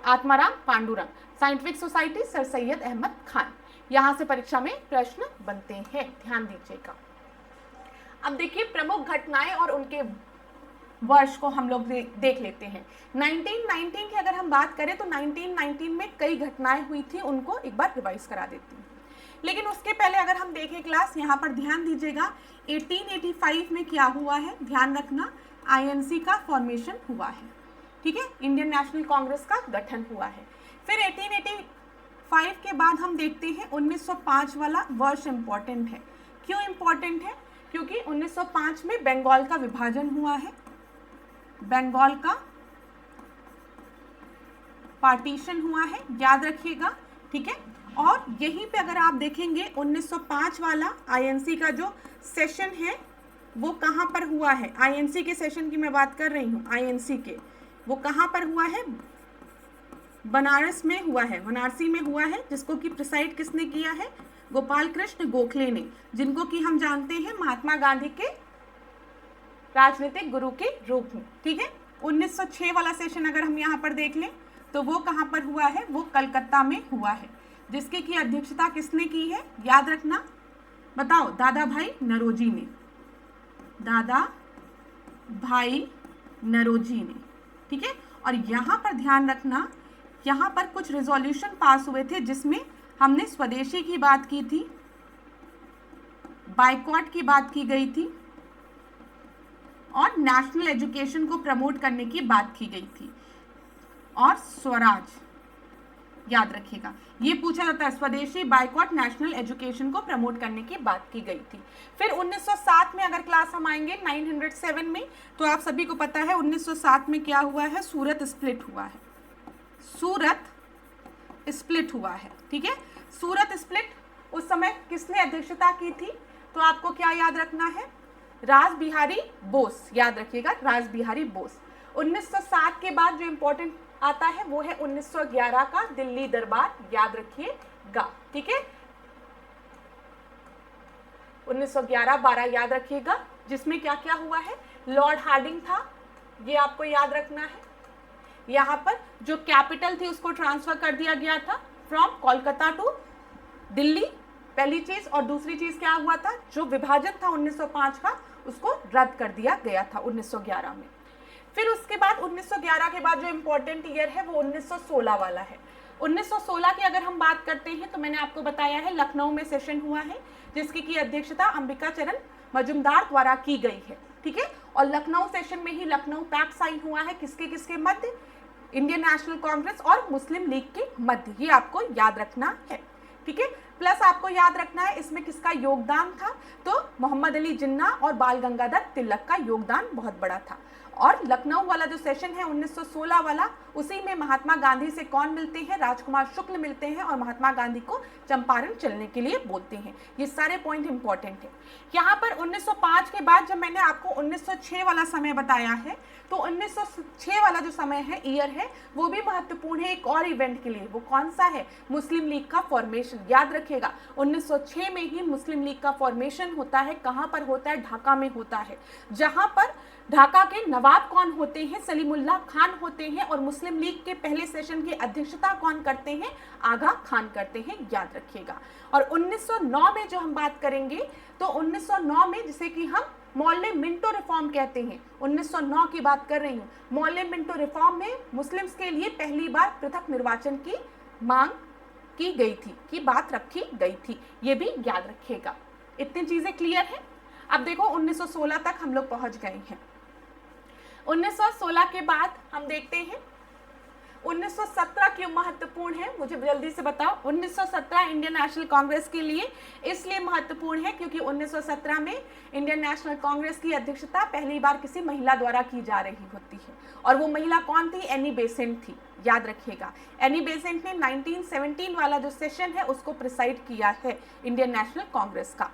Atmaram Pandurang. Scientific Society Sir Syed Ahmad Khan. यहाँ से परीक्षा में प्रश्न बनते हैं, ध्यान दीजिएगा। अब देखिए प्रमुख घटनाएं और उनके वर्ष को हम लोग देख लेते हैं। 1919 की अगर हम बात करें तो 1919 में कई घटनाएं हुई थी, उनको एक बार रिवाइज करा देती हूँ। लेकिन उसके पहले अगर हम देखें क्लास, यहाँ पर ध्यान दीजिएगा 1885 में क्या हुआ है, ध्यान रखना, आईएनसी का फॉर्मेशन हुआ है, ठीक है, इंडियन नेशनल कांग्रेस का गठन हुआ है। फिर 1885 के बाद हम देखते हैं 1905 वाला वर्ष इंपॉर्टेंट है। क्यों इंपॉर्टेंट है? क्योंकि 1905 में बंगाल का विभाजन हुआ है, बंगाल का पार्टीशन हुआ है, याद रखिएगा, ठीक है। और यहीं पे अगर आप देखेंगे 1905 वाला आईएनसी का जो सेशन है वो कहाँ पर हुआ है, आईएनसी के सेशन की मैं बात कर रही हूँ, आईएनसी के, वो कहाँ पर हुआ है, बनारस में हुआ है, वाराणसी में हुआ है, जिसको कि प्रिसाइड किसने किया है, गोपाल कृष्ण गोखले ने, जिनको कि हम जानते हैं महात्मा गांधी के राजनीतिक गुरु के रूप में, ठीक है। 1906 वाला सेशन अगर हम यहाँ पर देख लें तो वो कहाँ पर हुआ है, वो कलकत्ता में हुआ है, जिसकी की अध्यक्षता किसने की है, याद रखना, बताओ, दादा भाई नरोजी ने, दादा भाई नरोजी ने, ठीक है। और यहाँ पर ध्यान रखना, यहाँ पर कुछ रेजोल्यूशन पास हुए थे जिसमें हमने स्वदेशी की बात की थी, बाइकॉट की बात की गई थी और नेशनल एजुकेशन को प्रमोट करने की बात की गई थी, और स्वराज, याद रखिएगा, ये पूछा जाता है, स्वदेशी, बाइकॉट, नेशनल एजुकेशन को प्रमोट करने की बात की गई थी। फिर 1907 में अगर क्लास हम आएंगे 907 में, तो आप सभी को पता है 1907 में क्या हुआ है, सूरत स्प्लिट हुआ है, सूरत स्प्लिट हुआ है, ठीक है। सूरत स्प्लिट उस समय किसने अध्यक्षता की थी, तो आपको क्या याद रखना है, रास बिहारी बोस, याद रखिएगा, रास बिहारी बोस। 1907 के बाद जो इंपॉर्टेंट आता है वो है 1911 का दिल्ली दरबार, याद रखिएगा, ठीक है, 1911-12 याद रखिएगा, जिसमें क्या क्या हुआ है, लॉर्ड हार्डिंग था, ये आपको याद रखना है। यहाँ पर जो कैपिटल थी उसको ट्रांसफर कर दिया गया था फ्रॉम कोलकाता टू दिल्ली, पहली चीज, और दूसरी चीज क्या हुआ था, जो विभाजन था 1905 का उसको रद्द कर दिया गया था 1911 में। फिर उसके बाद 1911 के बाद जो इम्पोर्टेंट ईयर है वो 1916 वाला है। 1916 की अगर हम बात करते हैं तो मैंने आपको बताया है लखनऊ में सेशन हुआ है, जिसकी की अध्यक्षता अंबिका चरण मजुमदार द्वारा की गई है, ठीक है। और लखनऊ सेशन में ही लखनऊ पैक्ट साइन हुआ है, किसके किसके मध्य, इंडियन नेशनल कांग्रेस और मुस्लिम लीग के मध्य, ये आपको याद रखना है, ठीक है। प्लस आपको याद रखना है इसमें किसका योगदान था, तो मोहम्मद अली जिन्ना और बाल गंगाधर तिलक का योगदान बहुत बड़ा था। और लखनऊ वाला जो सेशन है 1916 वाला, उसी में महात्मा गांधी से कौन मिलते हैं, राजकुमार शुक्ल मिलते हैं और महात्मा गांधी को चंपारण चलने के लिए बोलते हैं। ये सारे पॉइंट इंपॉर्टेंट है। यहाँ पर 1905 के बाद जब मैंने आपको 1906 वाला समय बताया है, तो 1906 वाला जो समय है, ईयर है, वो भी महत्वपूर्ण है एक और इवेंट के लिए। वो कौन सा है, मुस्लिम लीग का फॉर्मेशन, याद रखिएगा 1906 में ही मुस्लिम लीग का फॉर्मेशन होता है। कहाँ पर होता है, ढाका में होता है, जहाँ पर ढाका के नवाब कौन होते हैं? सलीमुल्लाह खान होते हैं। और मुस्लिम लीग के पहले सेशन की अध्यक्षता कौन करते हैं? आगा खान करते हैं, याद रखिएगा। और 1909 में जो हम बात करेंगे तो 1909 में जिसे कि हम मौले मिंटो रिफॉर्म कहते हैं, 1909 की बात कर रही हूँ। मौले मिंटो रिफॉर्म में मुस्लिम्स के लिए पहली बार पृथक निर्वाचन की मांग की गई थी, की बात रखी गई थी, ये भी याद रखिएगा। इतनी चीजें क्लियर है। अब देखो 1916 तक हम लोग पहुंच गए हैं। 1916 के बाद हम देखते हैं 1917 क्यों महत्वपूर्ण है, मुझे जल्दी से बताओ। 1917 इंडियन नेशनल कांग्रेस के लिए इसलिए महत्वपूर्ण है क्योंकि 1917 में इंडियन नेशनल कांग्रेस की अध्यक्षता पहली बार किसी महिला द्वारा की जा रही होती है। और वो महिला कौन थी? एनी बेसेंट थी, याद रखिएगा। एनी बेसेंट ने 1917 वाला जो सेशन है उसको प्रिसाइड किया है इंडियन नेशनल कांग्रेस का।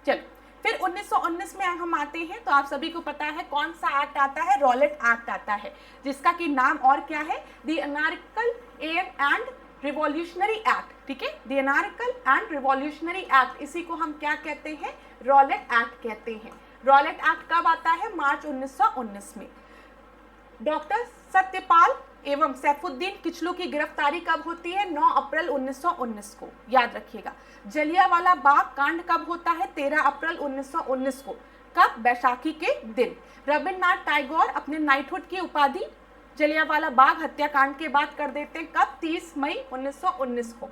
चलो फिर 1919 में हम आते हैं तो आप सभी को पता है कौन सा एक्ट आता है? रॉलेट एक्ट आता है, जिसका कि नाम और क्या है? The anarchical and revolutionary act. ठीक है, the anarchical and revolutionary act, इसी को हम क्या कहते हैं? रॉलेट एक्ट कहते हैं। रॉलेट एक्ट कब आता है? मार्च 1919 में। डॉक्टर सत्यपाल एवं सैफुद्दीन किचलू की गिरफ्तारी कब होती है? 9 अप्रैल 1919 को, याद रखिएगा। जलियांवाला बाग कांड कब होता है? 13 अप्रैल 1919 को। कब? बैसाखी के दिन। रविन्द्रनाथ टैगोर अपने नाइटहुड की उपाधि जलियांवाला बाग हत्याकांड के बाद कर देते हैं। कब? 30 मई 1919 को।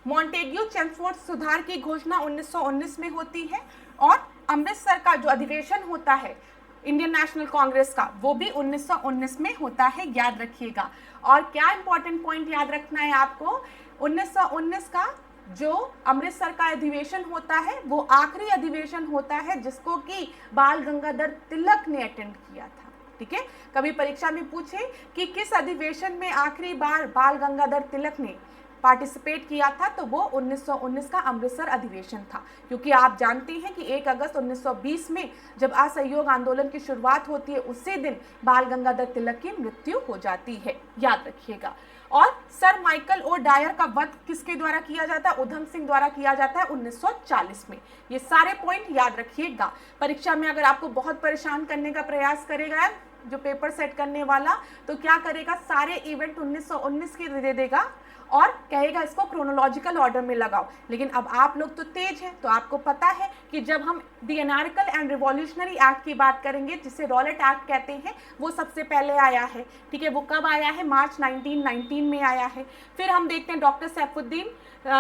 मॉन्टेग्यू चेम्सफोर्ड सुधार की घोषणा 1919 में होती है। और अमृतसर का जो अधिवेशन होता है इंडियन नेशनल कांग्रेस का, वो भी 1919 में होता है, याद रखिएगा। और क्या इंपॉर्टेंट पॉइंट याद रखना है आपको? 1919 का जो अमृतसर का अधिवेशन होता है वो आखिरी अधिवेशन होता है जिसको कि बाल गंगाधर तिलक ने अटेंड किया था। ठीक है, कभी परीक्षा में पूछे कि किस अधिवेशन में आखिरी बार बाल गंगाधर तिलक ने पार्टिसिपेट किया था, तो वो 1919 का अमृतसर अधिवेशन था। क्योंकि आप जानते हैं कि 1 अगस्त 1920 में जब असहयोग आंदोलन की शुरुआत होती है उसी दिन बाल गंगाधर तिलक की मृत्यु हो जाती है, याद रखिएगा। और सर माइकल ओ डायर का वध किसके द्वारा किया जाता है? उधम सिंह द्वारा किया जाता है 1940 में। ये सारे पॉइंट याद रखिएगा। परीक्षा में अगर आपको बहुत परेशान करने का प्रयास करेगा जो पेपर सेट करने वाला, तो क्या करेगा? सारे इवेंट 1919 के दे देगा और कहेगा इसको क्रोनोलॉजिकल ऑर्डर में लगाओ। लेकिन अब आप लोग तो तेज हैं, तो आपको पता है कि जब हम the anarchical and revolutionary act की बात करेंगे जिसे रॉलेट एक्ट कहते हैं, वो सबसे पहले आया है। ठीक है, वो कब आया है? मार्च 1919 में आया है। फिर हम देखते हैं डॉक्टर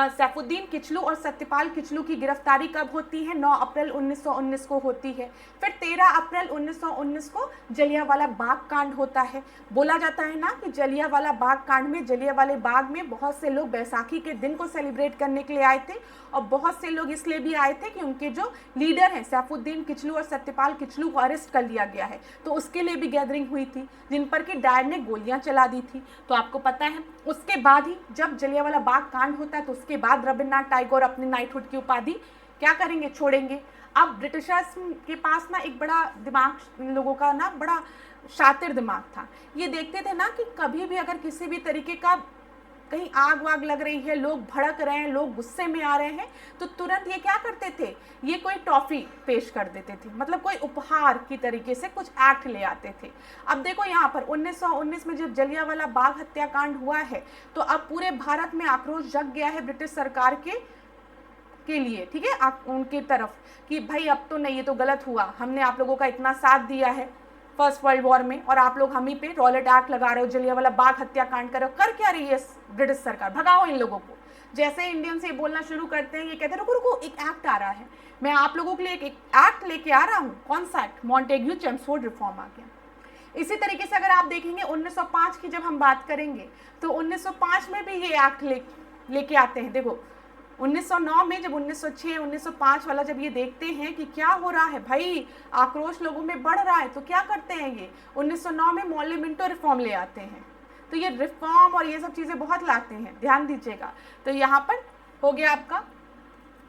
सैफुद्दीन किचलू और सत्यपाल किचलू की गिरफ्तारी कब होती है? 9 अप्रैल 1919 को होती है। फिर 13 अप्रैल 1919 को जलियांवाला बाग कांड होता है। बोला जाता है ना कि जलियांवाला बाग कांड में जलियांवाले बाग में बहुत से लोग बैसाखी के दिन को सेलिब्रेट करने के लिए आए थे, और बहुत से लोग इसलिए भी आए थे कि उनके जो लीडर हैं सैफुद्दीन किचलू और सत्यपाल किचलू को अरेस्ट कर लिया गया है, तो उसके लिए भी गैदरिंग हुई थी जिन पर कि डायर ने गोलियां चला दी थी। तो आपको पता है उसके बाद ही जब जलियांवाला बाग कांड होता है तो उसके बाद रविन्द्रनाथ टैगोर अपने नाइटहुड की उपाधि क्या करेंगे? छोड़ेंगे। अब ब्रिटिशर्स के पास ना एक बड़ा दिमाग, इन लोगों का ना बड़ा शातिर दिमाग था। ये देखते थे ना कि कभी भी अगर किसी भी तरीके का कहीं आग वाग लग रही है, लोग भड़क रहे हैं, लोग गुस्से में आ रहे हैं, तो तुरंत ये क्या करते थे? ये कोई टॉफी पेश कर देते थे, मतलब कोई उपहार की तरीके से कुछ एक्ट ले आते थे। अब देखो यहाँ पर 1919 में जब जलियांवाला बाग हत्याकांड हुआ है तो अब पूरे भारत में आक्रोश जग गया है ब्रिटिश सरकार के लिए। ठीक है, उनकी तरफ कि भाई अब तो नहीं, ये तो गलत हुआ, हमने आप लोगों का इतना साथ दिया है फर्स्ट वर्ल्ड वॉर में और आप लोग हम ही पे रॉलेट एक्ट लगा रहे हो, जलियांवाला बाग हत्याकांड कर रहे हो, कर क्या रही है ब्रिटिश सरकार? भगाओ इन लोगों को। जैसे इंडियन से बोलना शुरू करते हैं, ये कहते हैं रुको रुको, एक एक्ट आ रहा है, मैं आप लोगों के लिए एक एक्ट लेके आ रहा हूँ। कौन सा एक्ट? मॉन्टेग्यू चेम्सफोर्ड रिफॉर्म आ गया। इसी तरीके से अगर आप देखेंगे 1905 की जब हम बात करेंगे तो 1905 में भी ये एक्ट लेके आते हैं। देखो 1909 में जब 1906 1905 वाला जब ये देखते हैं कि क्या हो रहा है भाई, आक्रोश लोगों में बढ़ रहा है, तो क्या करते हैं ये 1909 में मौले मिंटो रिफॉर्म ले आते हैं। तो ये रिफॉर्म और ये सब चीज़ें बहुत लाते हैं, ध्यान दीजिएगा। तो यहाँ पर हो गया आपका।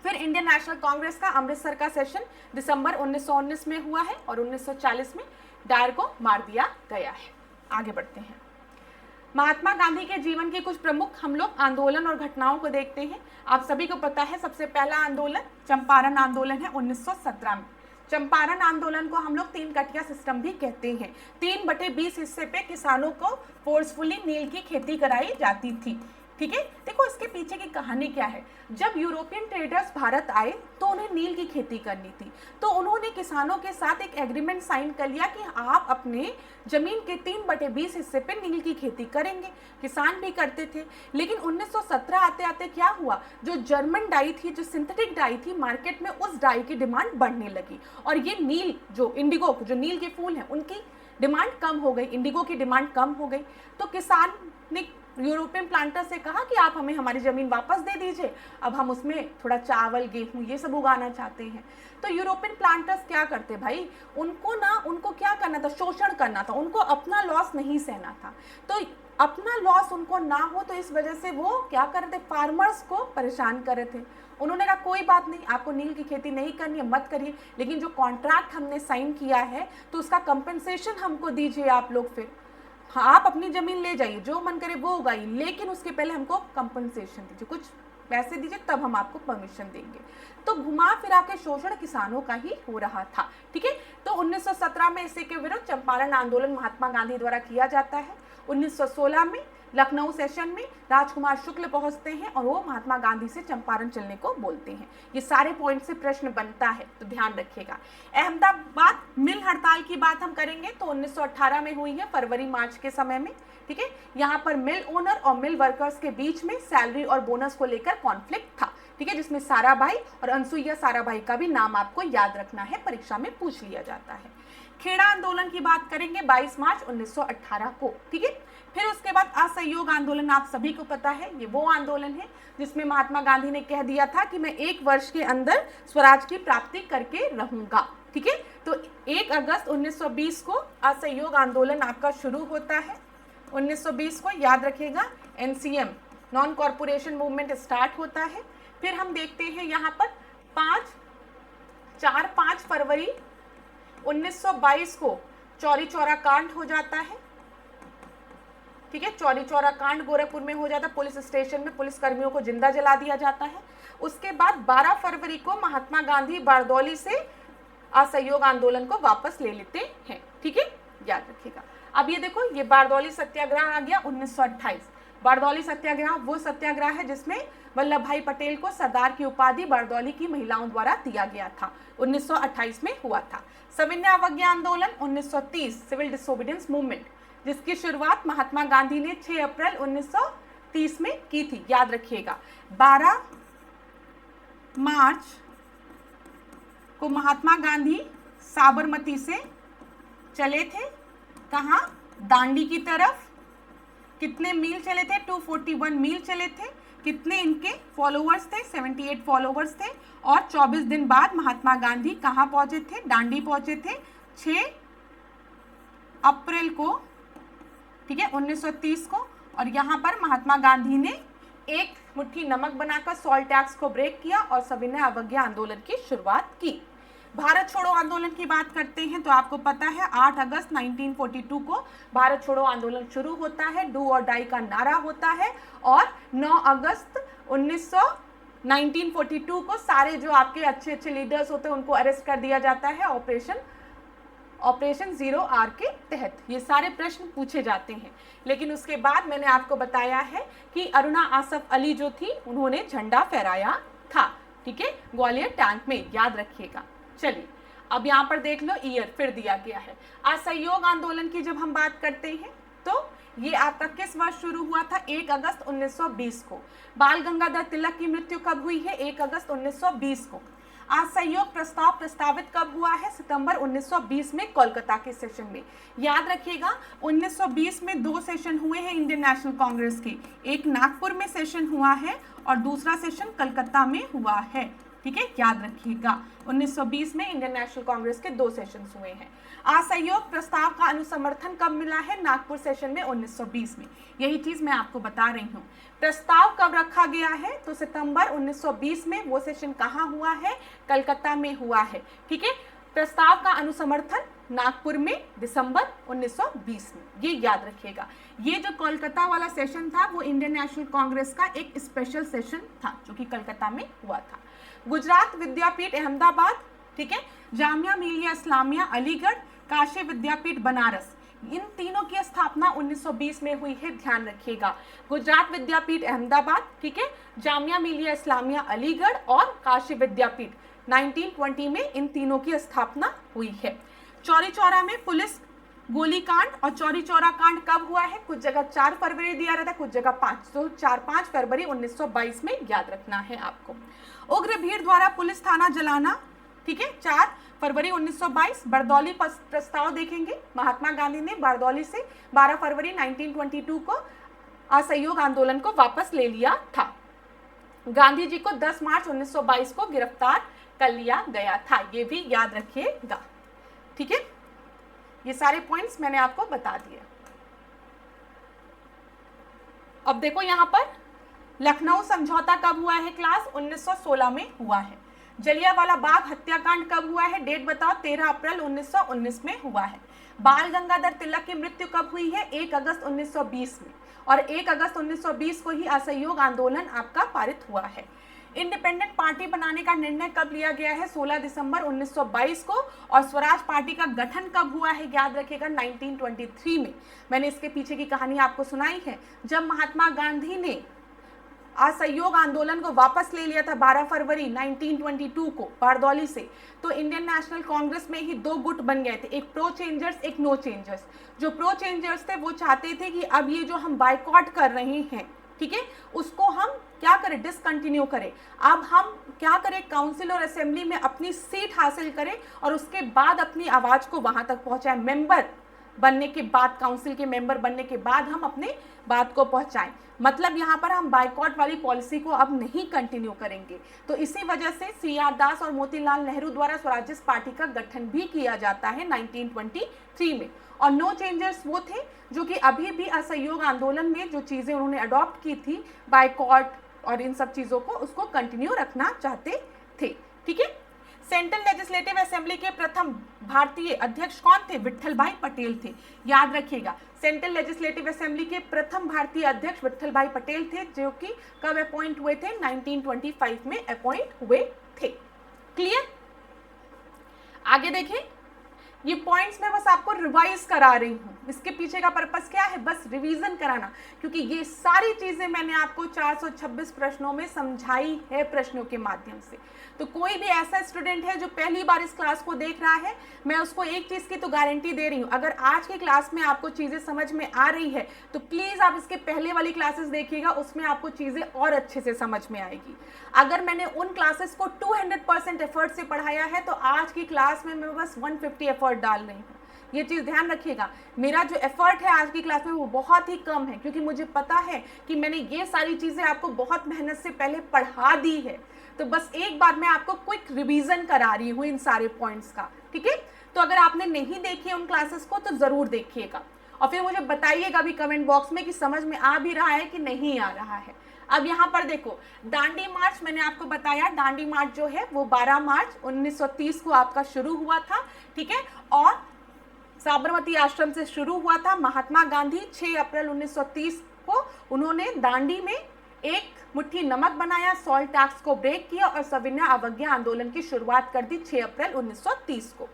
फिर इंडियन नेशनल कांग्रेस का अमृतसर का सेशन दिसंबर 1919 में हुआ है और 1940 में डायर को मार दिया गया है। आगे बढ़ते हैं। महात्मा गांधी के जीवन के कुछ प्रमुख हम लोग आंदोलन और घटनाओं को देखते हैं। आप सभी को पता है सबसे पहला आंदोलन चंपारण आंदोलन है 1917 में। चंपारण आंदोलन को हम लोग 3 कटिया सिस्टम भी कहते हैं। 3/20 हिस्से पे किसानों को फोर्सफुली नील की खेती कराई जाती थी। ठीक है, देखो इसके पीछे की कहानी क्या है। जब यूरोपियन ट्रेडर्स भारत आए तो उन्हें नील की खेती करनी थी, तो उन्होंने किसानों के साथ एक एग्रीमेंट साइन कर लिया कि आप अपने जमीन के 3/20 हिस्से पे नील की खेती करेंगे। किसान भी करते थे, लेकिन 1917 आते आते क्या हुआ, जो जर्मन डाई थी, जो सिंथेटिक डाई थी, मार्केट में उस डाई की डिमांड बढ़ने लगी और ये नील जो इंडिगो जो नील के फूल हैं उनकी डिमांड कम हो गई, इंडिगो की डिमांड कम हो गई। तो किसान ने यूरोपियन प्लांटर से कहा कि आप हमें हमारी ज़मीन वापस दे दीजिए, अब हम उसमें थोड़ा चावल गेहूँ ये सब उगाना चाहते हैं। तो यूरोपियन प्लांटर्स क्या करते भाई, उनको क्या करना था, शोषण करना था, उनको अपना लॉस नहीं सहना था। तो अपना लॉस उनको ना हो, तो इस वजह से वो क्या कर रहे थे, फार्मर्स को परेशान कर रहे थे। उन्होंने कहा कोई बात नहीं, आपको नील की खेती नहीं करनी है मत करिए, लेकिन जो कॉन्ट्रैक्ट हमने साइन किया है तो उसका कंपनसेशन हमको दीजिए आप लोग। फिर हाँ, आप अपनी ज़मीन ले जाइए, जो मन करे वो उगाइए, लेकिन उसके पहले हमको कंपनसेशन दीजिए, कुछ पैसे दीजिए, तब हम आपको परमिशन देंगे। तो घुमा फिरा के शोषण किसानों का ही हो रहा था। ठीक है, तो 1917 में इसी के विरुद्ध चंपारण आंदोलन महात्मा गांधी द्वारा किया जाता है। 1916 में लखनऊ सेशन में राजकुमार शुक्ल पहुंचते हैं और वो महात्मा गांधी से चंपारण चलने को बोलते हैं। ये सारे पॉइंट से प्रश्न बनता है, तो ध्यान रखिएगा। अहमदाबाद मिल हड़ताल की बात हम करेंगे तो 1918 में हुई है, फरवरी मार्च के समय में। ठीक है, यहाँ पर मिल ओनर और मिल वर्कर्स के बीच में सैलरी और बोनस को लेकर कॉन्फ्लिक्ट था। ठीक है, जिसमें साराभाई और अनसुईया साराभाई का भी नाम आपको याद रखना है, परीक्षा में पूछ लिया जाता है। खेड़ा आंदोलन की बात करेंगे 22 मार्च 1918 को। ठीक है, फिर उसके बाद असहयोग आंदोलन, आप सभी को पता है ये वो आंदोलन है जिसमें महात्मा गांधी ने कह दिया था कि मैं 1 वर्ष के अंदर स्वराज की प्राप्ति करके रहूंगा। ठीक है, तो 1 अगस्त 1920 को असहयोग आंदोलन आपका शुरू होता है। 1920 को याद रखिएगा, NCM non corporation movement start होता है। फिर हम देखते हैं यहाँ पर 5 फरवरी 1922 को चौरी चौरा कांड हो जाता है। ठीक है, चौरी चौरा कांड गोरखपुर में हो जाता है, पुलिस स्टेशन में पुलिस कर्मियों को जिंदा जला दिया जाता है। उसके बाद 12 फरवरी को महात्मा गांधी बारदौली से असहयोग आंदोलन को वापस ले लेते हैं। ठीक है, याद रखिएगा। अब ये देखो, ये बारदौली सत्याग्रह आ गया 1928। बारदौली सत्याग्रह वो सत्याग्रह है जिसमें वल्लभ भाई पटेल को सरदार की उपाधि बारदौली की महिलाओं द्वारा दिया गया था, 1928 में हुआ था। सविनय अवज्ञा आंदोलन 1930, सिविल डिसोबीडियंस मूवमेंट, जिसकी शुरुआत महात्मा गांधी ने 6 अप्रैल 1930 में की थी, याद रखिएगा। 12 मार्च को महात्मा गांधी साबरमती से चले थे, कहाँ, दांडी की तरफ। कितने मील चले थे, 241 मील चले थे। कितने इनके फॉलोअर्स थे, 78 फॉलोअर्स थे। और 24 दिन बाद महात्मा गांधी कहाँ पहुंचे थे, दांडी पहुंचे थे 6 अप्रैल को। ठीक है, 1930 को। और यहाँ पर महात्मा गांधी ने एक मुट्ठी नमक बनाकर सॉल्ट टैक्स को ब्रेक किया और सविनय अवज्ञा आंदोलन की शुरुआत की। भारत छोड़ो आंदोलन की बात करते हैं तो आपको पता है 8 अगस्त 1942 को भारत छोड़ो आंदोलन शुरू होता है, डू और डाई का नारा होता है। और 9 अगस्त 1942 को सारे जो आपके अच्छे अच्छे लीडर्स होते हैं उनको अरेस्ट कर दिया जाता है ऑपरेशन 0R के तहत। ये सारे प्रश्न पूछे जाते हैं। लेकिन उसके बाद मैंने आपको बताया है कि अरुणा आसफ अली जो थी उन्होंने झंडा फहराया था। ठीक है, ग्वालियर टैंक में, याद रखिएगा। चलिए, अब यहाँ पर देख लो, ईयर फिर दिया गया है। असहयोग आंदोलन की जब हम बात करते हैं तो ये आपका किस वर्ष शुरू हुआ था, 1 अगस्त 1920 को। बाल गंगाधर तिलक की मृत्यु कब हुई है, 1 अगस्त 1920 को। असहयोग प्रस्ताव प्रस्तावित कब हुआ है, सितंबर 1920 में कोलकाता के सेशन में। याद रखिएगा, 1920 में 2 सेशन हुए हैं इंडियन नेशनल कांग्रेस के, एक नागपुर में सेशन हुआ है और दूसरा सेशन कलकत्ता में हुआ है। ठीक है, याद रखिएगा, 1920 में इंडियन नेशनल कांग्रेस के 2 सेशंस हुए हैं। असहयोग प्रस्ताव का अनुसमर्थन कब मिला है, नागपुर सेशन में 1920 में। यही चीज मैं आपको बता रही हूँ। प्रस्ताव कब रखा गया है, तो सितंबर 1920 में। वो सेशन कहाँ हुआ है, कलकत्ता में हुआ है। ठीक है, प्रस्ताव का अनुसमर्थन नागपुर में दिसंबर 1920 में, ये याद रखिएगा। ये जो कोलकाता वाला सेशन था वो इंडियन नेशनल कांग्रेस का एक स्पेशल सेशन था जो कि कलकत्ता में हुआ था। गुजरात विद्यापीठ अहमदाबाद, ठीक है, जामिया मिलिया इस्लामिया अलीगढ़, काशी विद्यापीठ बनारस, इन तीनों की स्थापना 1920 में हुई है, ध्यान रखिएगा। गुजरात विद्यापीठ अहमदाबाद, ठीक है, जामिया मिलिया इस्लामिया अलीगढ़ और काशी विद्यापीठ 1920 में इन तीनों की स्थापना हुई है। चौरी चौरा में पुलिस गोलीकांड और चौरी चौरा कांड कब हुआ है? कुछ जगह 4 फरवरी दिया रहता है, कुछ जगह 5, तो 4-5 फरवरी 1922 में याद रखना है आपको। उग्र भीड़ द्वारा पुलिस थाना जलाना, ठीक है, 4 फरवरी 1922। बरदौली प्रस्ताव देखेंगे, महात्मा गांधी ने बरदौली से 12 फरवरी 1922 को असहयोग आंदोलन को वापस ले लिया था। गांधी जी को 10 मार्च 1922 को गिरफ्तार कर लिया गया था, ये भी याद रखिएगा, ठीक है। ये सारे पॉइंट्स मैंने आपको बता दिए। अब देखो यहाँ पर लखनऊ समझौता कब हुआ है क्लास? 1916 में हुआ है। जलियांवाला बाग हत्याकांड कब हुआ है? डेट बताओ। 13 अप्रैल 1919 में हुआ है। बाल गंगाधर तिलक की मृत्यु कब हुई है? 1 अगस्त 1920 में, और 1 अगस्त 1920 को ही असहयोग आंदोलन आपका पारित हुआ है। इंडिपेंडेंट पार्टी बनाने का निर्णय कब लिया गया है? 16 दिसंबर 1922 को। और स्वराज पार्टी का गठन कब हुआ है? याद रखिएगा 1923 में। मैंने इसके पीछे की कहानी आपको सुनाई है। जब महात्मा गांधी ने असहयोग आंदोलन को वापस ले लिया था 12 फरवरी 1922 को बारदौली से, तो इंडियन नेशनल कांग्रेस में ही 2 गुट बन गए थे, एक प्रो चेंजर्स, एक नो चेंजर्स। जो प्रो चेंजर्स थे वो चाहते थे कि अब ये जो हम बाइकॉट कर रहे हैं, ठीक है, उसको हम क्या करें? डिसकंटिन्यू करें। अब हम क्या करें? काउंसिल और असेंबली में अपनी सीट हासिल करें और उसके बाद अपनी आवाज को वहां तक पहुंचाएं। मेंबर बनने के बाद, काउंसिल के मेंबर बनने के बाद हम अपने बात को पहुंचाएं। मतलब यहाँ पर हम बाइकॉट वाली पॉलिसी को अब नहीं कंटिन्यू करेंगे। तो इसी वजह से CR दास और मोतीलाल नेहरू द्वारा स्वराजिस्ट पार्टी का गठन भी किया जाता है 1923 में। और नो चेंजर्स वो थे जो कि अभी भी असहयोग आंदोलन में जो चीज़ें उन्होंने अडॉप्ट की थी, बाइकॉट और इन सब चीज़ों को, उसको कंटिन्यू रखना चाहते थे, ठीक है। सेंट्रल लेजिस्लेटिव असेंबली के प्रथम भारतीय अध्यक्ष कौन थे? विट्ठल भाई पटेल थे, याद रखिएगा। सेंट्रल लेजिस्लेटिव असेंबली के प्रथम भारतीय अध्यक्ष विट्ठल भाई पटेल थे, जो कि कब अपॉइंट हुए थे? 1925 में अपॉइंट हुए थे। क्लियर? आगे देखें, ये पॉइंट्स मैं बस आपको रिवाइज करा रही हूँ। इसके पीछे का पर्पस क्या है? बस रिवीजन कराना, क्योंकि ये सारी चीजें मैंने आपको 426 प्रश्नों में समझाई है प्रश्नों के माध्यम से। तो कोई भी ऐसा स्टूडेंट है जो पहली बार इस क्लास को देख रहा है, मैं उसको एक चीज की तो गारंटी दे रही हूँ, अगर आज की क्लास में आपको चीजें समझ में आ रही है तो प्लीज आप इसके पहले वाली क्लासेस देखिएगा, उसमें आपको चीजें और अच्छे से समझ में आएगी। अगर मैंने उन क्लासेस को 200% एफर्ट से पढ़ाया है तो आज की क्लास में मैं बस 150 एफर्ट डाल रही हूँ। ये चीज़ ध्यान रखिएगा, मेरा जो एफर्ट है आज की क्लास में वो बहुत ही कम है, क्योंकि मुझे पता है कि मैंने ये सारी चीज़ें आपको बहुत मेहनत से पहले पढ़ा दी है। तो बस एक बार मैं आपको क्विक रिवीजन करा रही हूँ इन सारे पॉइंट्स का, ठीक है। तो अगर आपने नहीं देखी है उन क्लासेस को तो ज़रूर देखिएगा और फिर मुझे बताइएगा भी कमेंट बॉक्स में कि समझ में आ भी रहा है कि नहीं आ रहा है। अब यहाँ पर देखो, दांडी मार्च मैंने आपको बताया, दांडी मार्च जो है वो 12 मार्च 1930 को आपका शुरू हुआ था, ठीक है, और साबरमती आश्रम से शुरू हुआ था। महात्मा गांधी 6 अप्रैल 1930 को उन्होंने दांडी में एक मुट्ठी नमक बनाया, सॉल्ट टैक्स को ब्रेक किया और सविनय अवज्ञा आंदोलन की शुरुआत कर दी 6 अप्रैल 1930 को।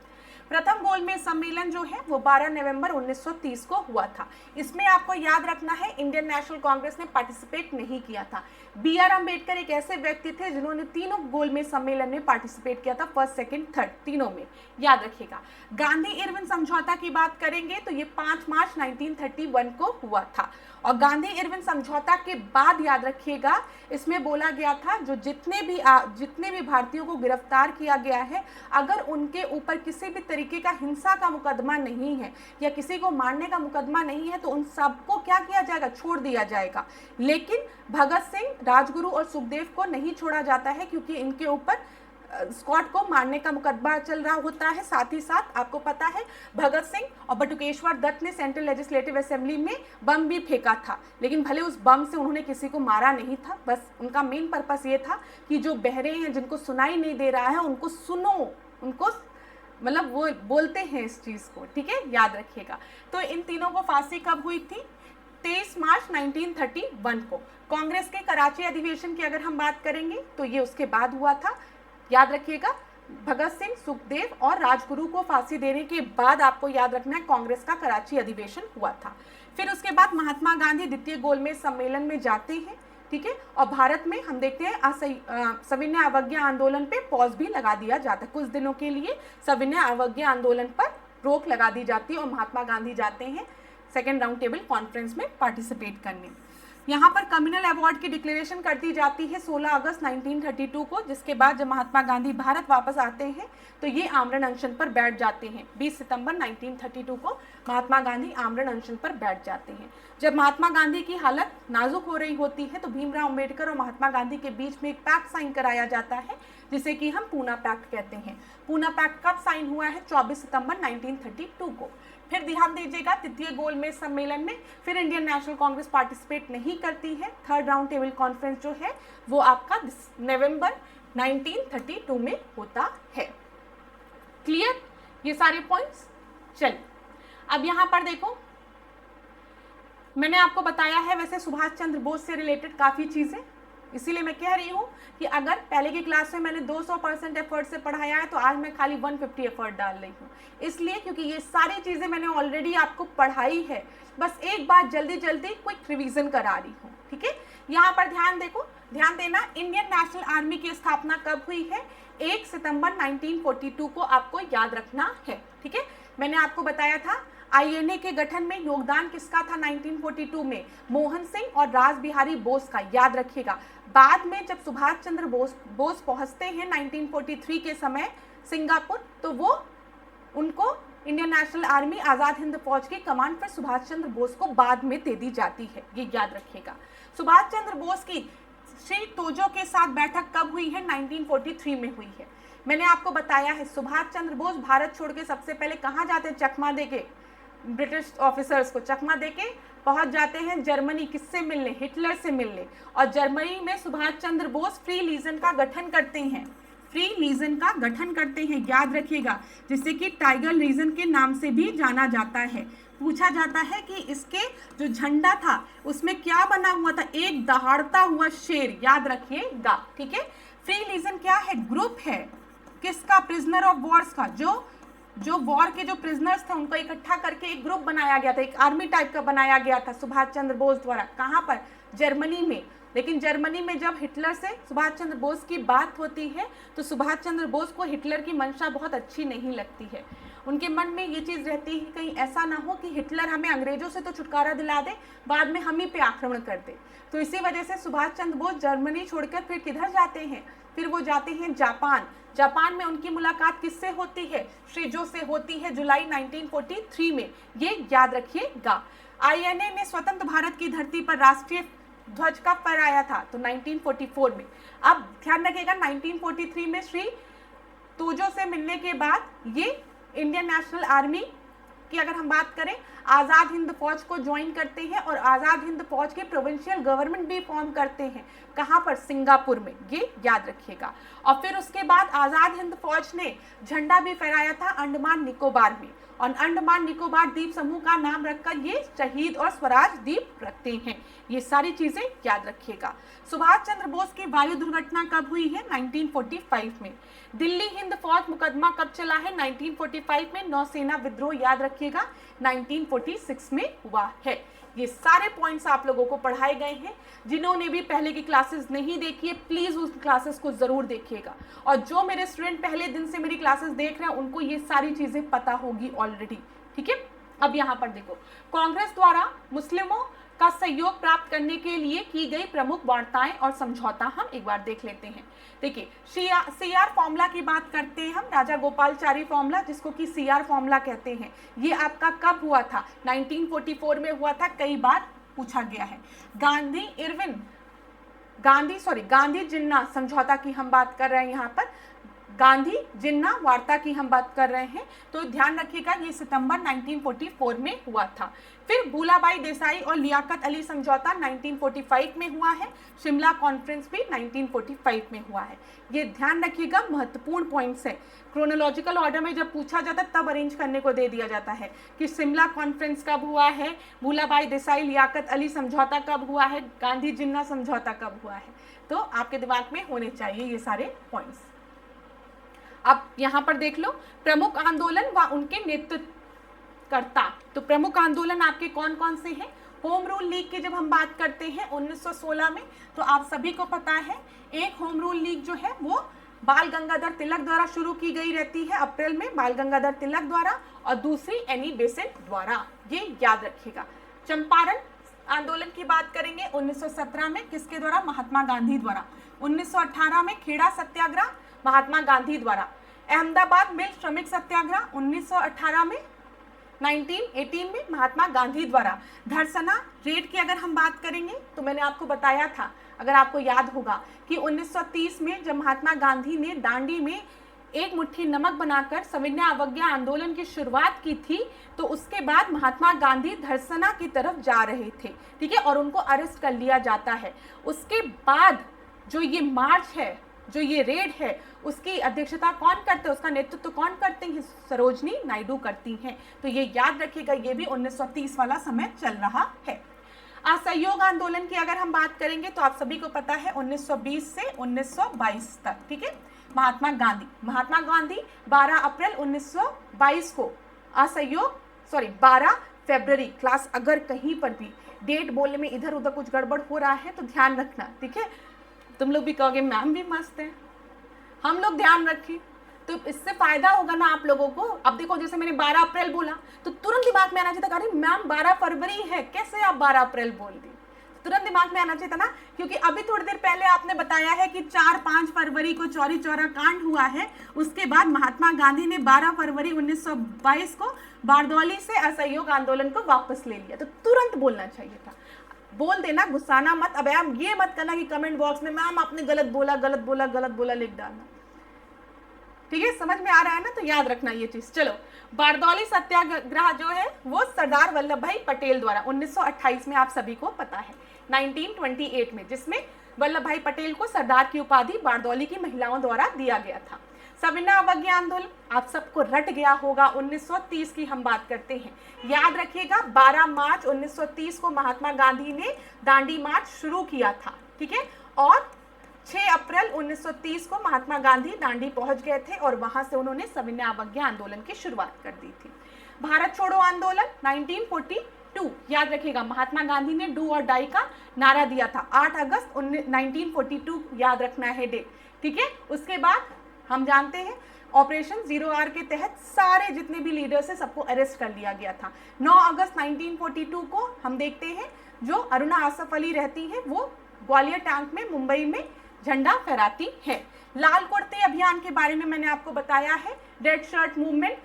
प्रथम गोलमेज सम्मेलन जो है वो 12 नवंबर 1930 को हुआ था। इसमें आपको याद रखना है इंडियन नेशनल कांग्रेस ने पार्टिसिपेट नहीं किया था। BR अम्बेडकर एक ऐसे व्यक्ति थे जिन्होंने तीनों गोलमेज सम्मेलन में पार्टिसिपेट किया था, फर्स्ट, सेकंड, थर्ड, तीनों में, याद रखिएगा। गांधी इरविन समझौता की बात करेंगे तो ये 5 मार्च 1931 को हुआ था। और गांधी इरविन समझौता के बाद याद रखिएगा, इसमें बोला गया था जो जितने भी भारतीयों को गिरफ्तार किया गया है, अगर उनके ऊपर किसी भी तरीके का हिंसा का मुकदमा नहीं है या किसी को मारने का मुकदमा नहीं है तो उन सबको क्या किया जाएगा? छोड़ दिया जाएगा। लेकिन भगत सिंह, राजगुरु और सुखदेव को नहीं छोड़ा जाता है, क्योंकि इनके ऊपर स्कॉट को मारने का मुकदमा चल रहा होता है। साथ ही साथ आपको पता है भगत सिंह और बटुकेश्वर दत्त ने सेंट्रल लेजिस्लेटिव असेंबली में बम भी फेंका था, लेकिन भले उस बम से उन्होंने किसी को मारा नहीं था। बस उनका मेन पर्पस ये था कि जो बहरे हैं, जिनको सुनाई नहीं दे रहा है, उनको सुनो, उनको मतलब वो बोलते हैं इस चीज़ को, ठीक है, याद रखिएगा। तो इन तीनों को फांसी कब हुई थी? 23 मार्च 1931 को। कांग्रेस के कराची अधिवेशन की अगर हम बात करेंगे तो ये उसके बाद हुआ था, याद रखिएगा। भगत सिंह, सुखदेव और राजगुरु को फांसी देने के बाद आपको याद रखना है कांग्रेस का कराची अधिवेशन हुआ था। फिर उसके बाद महात्मा गांधी द्वितीय गोलमेज सम्मेलन में जाते हैं, ठीक है, और भारत में हम देखते हैं सविनय अवज्ञा आंदोलन पे पॉज भी लगा दिया जाता है। कुछ दिनों के लिए सविनय अवज्ञा आंदोलन पर रोक लगा दी जाती है और महात्मा गांधी जाते हैं सेकेंड राउंड टेबल कॉन्फ्रेंस में पार्टिसिपेट करने। यहाँ पर कम्युनल अवार्ड की डिक्लेरेशन कर दी जाती है 16 अगस्त 1932 को, जिसके बाद जब महात्मा गांधी भारत वापस आते हैं तो ये आमरण अनशन पर बैठ जाते हैं। 20 सितंबर 1932 को महात्मा गांधी आमरण अनशन पर बैठ जाते हैं। जब महात्मा गांधी की हालत नाजुक हो रही होती है तो भीमराव अम्बेडकर और महात्मा गांधी के बीच में एक पैक्ट साइन कराया जाता है, जिसे कि हम पूना पैक्ट कहते हैं। पूना पैक्ट कब साइन हुआ है? 24 सितंबर 1932 को। फिर ध्यान दीजिएगा तृतीय गोलमेज सम्मेलन में फिर इंडियन नेशनल कांग्रेस पार्टिसिपेट नहीं करती है। थर्ड राउंड टेबल कॉन्फ्रेंस जो है वो आपका नवंबर 1932 में होता है। क्लियर ये सारे पॉइंट्स? चलिए अब यहाँ पर देखो, मैंने आपको बताया है वैसे सुभाष चंद्र बोस से रिलेटेड काफ़ी चीज़ें, इसीलिए मैं कह रही हूँ कि अगर पहले की क्लास में मैंने 200% एफर्ट से पढ़ाया है तो आज मैं खाली 150 एफर्ट डाल रही हूँ, इसलिए क्योंकि ये सारी चीज़ें मैंने ऑलरेडी आपको पढ़ाई है, बस एक बार जल्दी जल्दी क्विक रिवीजन करा रही हूँ, ठीक है। यहाँ पर ध्यान देना, इंडियन नेशनल आर्मी की स्थापना कब हुई है? 1 सितंबर 1942 को आपको याद रखना है, ठीक है। मैंने आपको बताया था आईएनए के गठन में योगदान किसका था 1942 में? मोहन सिंह और रास बिहारी बोस का, याद रखिएगा। बाद में जब सुभाष चंद्र बोस पहुंचते हैं 1943 के समय सिंगापुर, तो वो उनको Indian national army Azad Hind फौज की कमान पर सुभाष चंद्र बोस को बाद में दे दी जाती है, ये याद रखिएगा। सुभाष चंद्र बोस की श्री तोजो के साथ बैठक कब हुई है? 1943 में हुई है। मैंने आपको बताया है सुभाष चंद्र बोस भारत छोड़ के सबसे पहले कहाँ जाते हैं? चकमा देके, ब्रिटिश ऑफिसर्स को चकमा देके पहुंच जाते हैं जर्मनी, किससे मिलने? हिटलर से मिलने। और जर्मनी में सुभाष चंद्र बोस फ्री लीजन का गठन करते हैं, याद रखिएगा, जिसे कि टाइगर रीजन के नाम से भी जाना जाता है। पूछा जाता है कि इसके जो झंडा था उसमें क्या बना हुआ था? एक दहाड़ता हुआ शेर, याद रखिएगा, ठीक है। फ्री लीजन क्या है? ग्रुप है किसका? प्रिजनर ऑफ वॉर्स का। जो वॉर के जो प्रिजनर्स थे उनको इकट्ठा करके एक ग्रुप बनाया गया था, एक आर्मी टाइप का बनाया गया था सुभाष चंद्र बोस द्वारा। कहाँ पर? जर्मनी में। लेकिन जर्मनी में जब हिटलर से सुभाष चंद्र बोस की बात होती है तो सुभाष चंद्र बोस को हिटलर की मंशा बहुत अच्छी नहीं लगती है। उनके मन में ये चीज़ रहती है कहीं ऐसा ना हो कि हिटलर हमें अंग्रेजों से तो छुटकारा दिला दे, बाद में हम ही पे आक्रमण कर दे। तो इसी वजह से सुभाष चंद्र बोस जर्मनी छोड़कर फिर किधर जाते हैं? फिर वो जाते हैं जापान में उनकी मुलाकात किससे होती है? शिजो से होती है जुलाई 1943 में, ये याद रखिएगा। आईएनए ने स्वतंत्र भारत की धरती पर राष्ट्रीय ध्वज कब फहराया था? तो 1944 में। अब ध्यान रखिएगा 1943 में श्री तोजो से मिलने के बाद ये इंडियन नेशनल आर्मी की अगर हम बात करें आज़ाद हिंद फौज को ज्वाइन करते हैं और आज़ाद हिंद फौज के प्रोविंशियल गवर्नमेंट भी फॉर्म करते हैं। कहाँ पर? सिंगापुर में, ये याद रखिएगा। और फिर उसके बाद आज़ाद हिंद फौज ने झंडा भी फहराया था अंडमान निकोबार में, और अंडमान निकोबार द्वीप समूह का नाम रखकर ये शहीद और स्वराज द्वीप रखते हैं। ये सारी चीजें याद रखिएगा। सुभाष चंद्र बोस की वायु दुर्घटना कब हुई है? 1945 में। दिल्ली हिंद फौज मुकदमा कब चला है? 1945 में। नौसेना विद्रोह याद रखिएगा 1946 में हुआ है। ये सारे पॉइंट्स आप लोगों को पढ़ाए गए हैं। जिन्होंने भी पहले की क्लासेस नहीं देखी है प्लीज उस क्लासेस को जरूर देखिएगा, और जो मेरे स्टूडेंट पहले दिन से मेरी क्लासेस देख रहे हैं उनको ये सारी चीजें पता होगी ऑलरेडी, ठीक है। अब यहाँ पर देखो, कांग्रेस द्वारा मुस्लिमों का सहयोग प्राप्त करने के लिए की गई प्रमुख वार्ताएं और समझौता हम एक बार देख लेते हैं। देखिए, सीआर फॉर्मूला की बात करते हैं हम, राजा गोपालचारी फॉर्मूला, जिसको कि सीआर फॉर्मूला कहते हैं। ये आपका कब हुआ था? 1944 में हुआ था, कई बार पूछा गया है। गांधी जिन्ना समझौता की हम बात कर रहे हैं, यहाँ पर गांधी जिन्ना वार्ता की हम बात कर रहे हैं, तो ध्यान रखिएगा ये सितंबर 1944 में हुआ था। फिर भूलाबाई देसाई और लियाकत अली समझौता 1945 में हुआ है। शिमला कॉन्फ्रेंस भी 1945 में हुआ है। ये ध्यान रखिएगा, महत्वपूर्ण पॉइंट्स है। क्रोनोलॉजिकल ऑर्डर में जब पूछा जाता है तब अरेंज करने को दे दिया जाता है कि शिमला कॉन्फ्रेंस कब हुआ है, भूलाबाई देसाई लियाकत अली समझौता कब हुआ है, गांधी जिन्ना समझौता कब हुआ है। तो आपके दिमाग में होने चाहिए ये सारे पॉइंट्स। अब यहाँ पर देख लो, प्रमुख आंदोलन व उनके नेतृत्वकर्ता। तो प्रमुख आंदोलन आपके कौन कौन से हैं? होम रूल लीग की जब हम बात करते हैं 1916 में, तो आप सभी को पता है एक होम रूल लीग जो है वो बाल गंगाधर तिलक द्वारा शुरू की गई रहती है अप्रैल में, बाल गंगाधर तिलक द्वारा, और दूसरी एनी बेसेंट द्वारा, ये याद रखिएगा। चंपारण आंदोलन की बात करेंगे 1917 में, किसके द्वारा? महात्मा गांधी द्वारा। 1918 में खेड़ा सत्याग्रह महात्मा गांधी द्वारा। अहमदाबाद मिल श्रमिक सत्याग्रह 1918 में, 1918 में महात्मा गांधी द्वारा। धरसना रेड की अगर हम बात करेंगे तो मैंने आपको बताया था, अगर आपको याद होगा, कि 1930 में जब महात्मा गांधी ने दांडी में एक मुट्ठी नमक बनाकर सविनय अवज्ञा आंदोलन की शुरुआत की थी, तो उसके बाद महात्मा गांधी धरसना की तरफ जा रहे थे, ठीक है, और उनको अरेस्ट कर लिया जाता है। उसके बाद जो ये मार्च है, जो ये रेड है, उसकी अध्यक्षता कौन करते हैं, उसका नेतृत्व कौन करते हैं? सरोजनी नायडू करती हैं। तो ये याद रखिएगा, ये भी 1930 वाला समय चल रहा है। असहयोग आंदोलन की अगर हम बात करेंगे तो आप सभी को पता है 1920 से 1922 तक, ठीक है। महात्मा गांधी 12 अप्रैल 1922 को असहयोग, 12 फरवरी, क्लास अगर कहीं पर भी डेट बोलने में इधर उधर कुछ गड़बड़ हो रहा है तो ध्यान रखना, ठीक है। तुम लोग भी कहोगे मैम भी मस्त है, हम लोग ध्यान रखें तो इससे फायदा होगा ना आप लोगों को। अब देखो, जैसे मैंने 12 अप्रैल बोला तो तुरंत दिमाग में आना चाहिए था, अरे मैम 12 फरवरी है, कैसे आप 12 अप्रैल बोल दी? तुरंत दिमाग में आना चाहिए था ना, क्योंकि अभी थोड़ी देर पहले आपने बताया है कि 4-5 फरवरी को चौरी चौरा कांड हुआ है। उसके बाद महात्मा गांधी ने 12 फरवरी 1922 को बारदौली से असहयोग आंदोलन को वापस ले लिया। तो तुरंत बोलना चाहिए था, बोल देना, गुस्साना मत। अब आप ये मत करना कि कमेंट बॉक्स में मैम आपने गलत बोला लिख डालना, ठीक है। समझ में आ रहा है ना? तो याद रखना ये चीज। चलो, बारदौली सत्याग्रह जो है वो सरदार वल्लभ भाई पटेल द्वारा 1928 में, आप सभी को पता है, 1928 में, जिसमें वल्लभ भाई पटेल को सरदार की उपाधि बारदौली की महिलाओं द्वारा दिया गया था। सविनय अवज्ञा आंदोलन आप सबको रट गया होगा, 1930 की हम बात करते हैं, याद रखिएगा। 12 मार्च 1930 को महात्मा गांधी ने दांडी मार्च शुरू किया था, ठीक है, और 6 अप्रैल 1930 को महात्मा गांधी दांडी पहुंच गए थे और वहां से उन्होंने सविनय अवज्ञा आंदोलन की शुरुआत कर दी थी। भारत छोड़ो आंदोलन 1942, याद रखिएगा, महात्मा गांधी ने डू और डाई का नारा दिया था। 8 अगस्त 1942 याद रखना है डेट, ठीक है। उसके बाद हम जानते हैं ऑपरेशन जीरो आर के तहत सारे जितने भी लीडर्स है सबको अरेस्ट कर लिया गया था। 9 अगस्त 1942 को हम देखते हैं जो अरुणा आसफ अली रहती है वो ग्वालियर टैंक में मुंबई में झंडा फहराती है। लाल कुर्ते अभियान के बारे में मैंने आपको बताया है। Red shirt movement,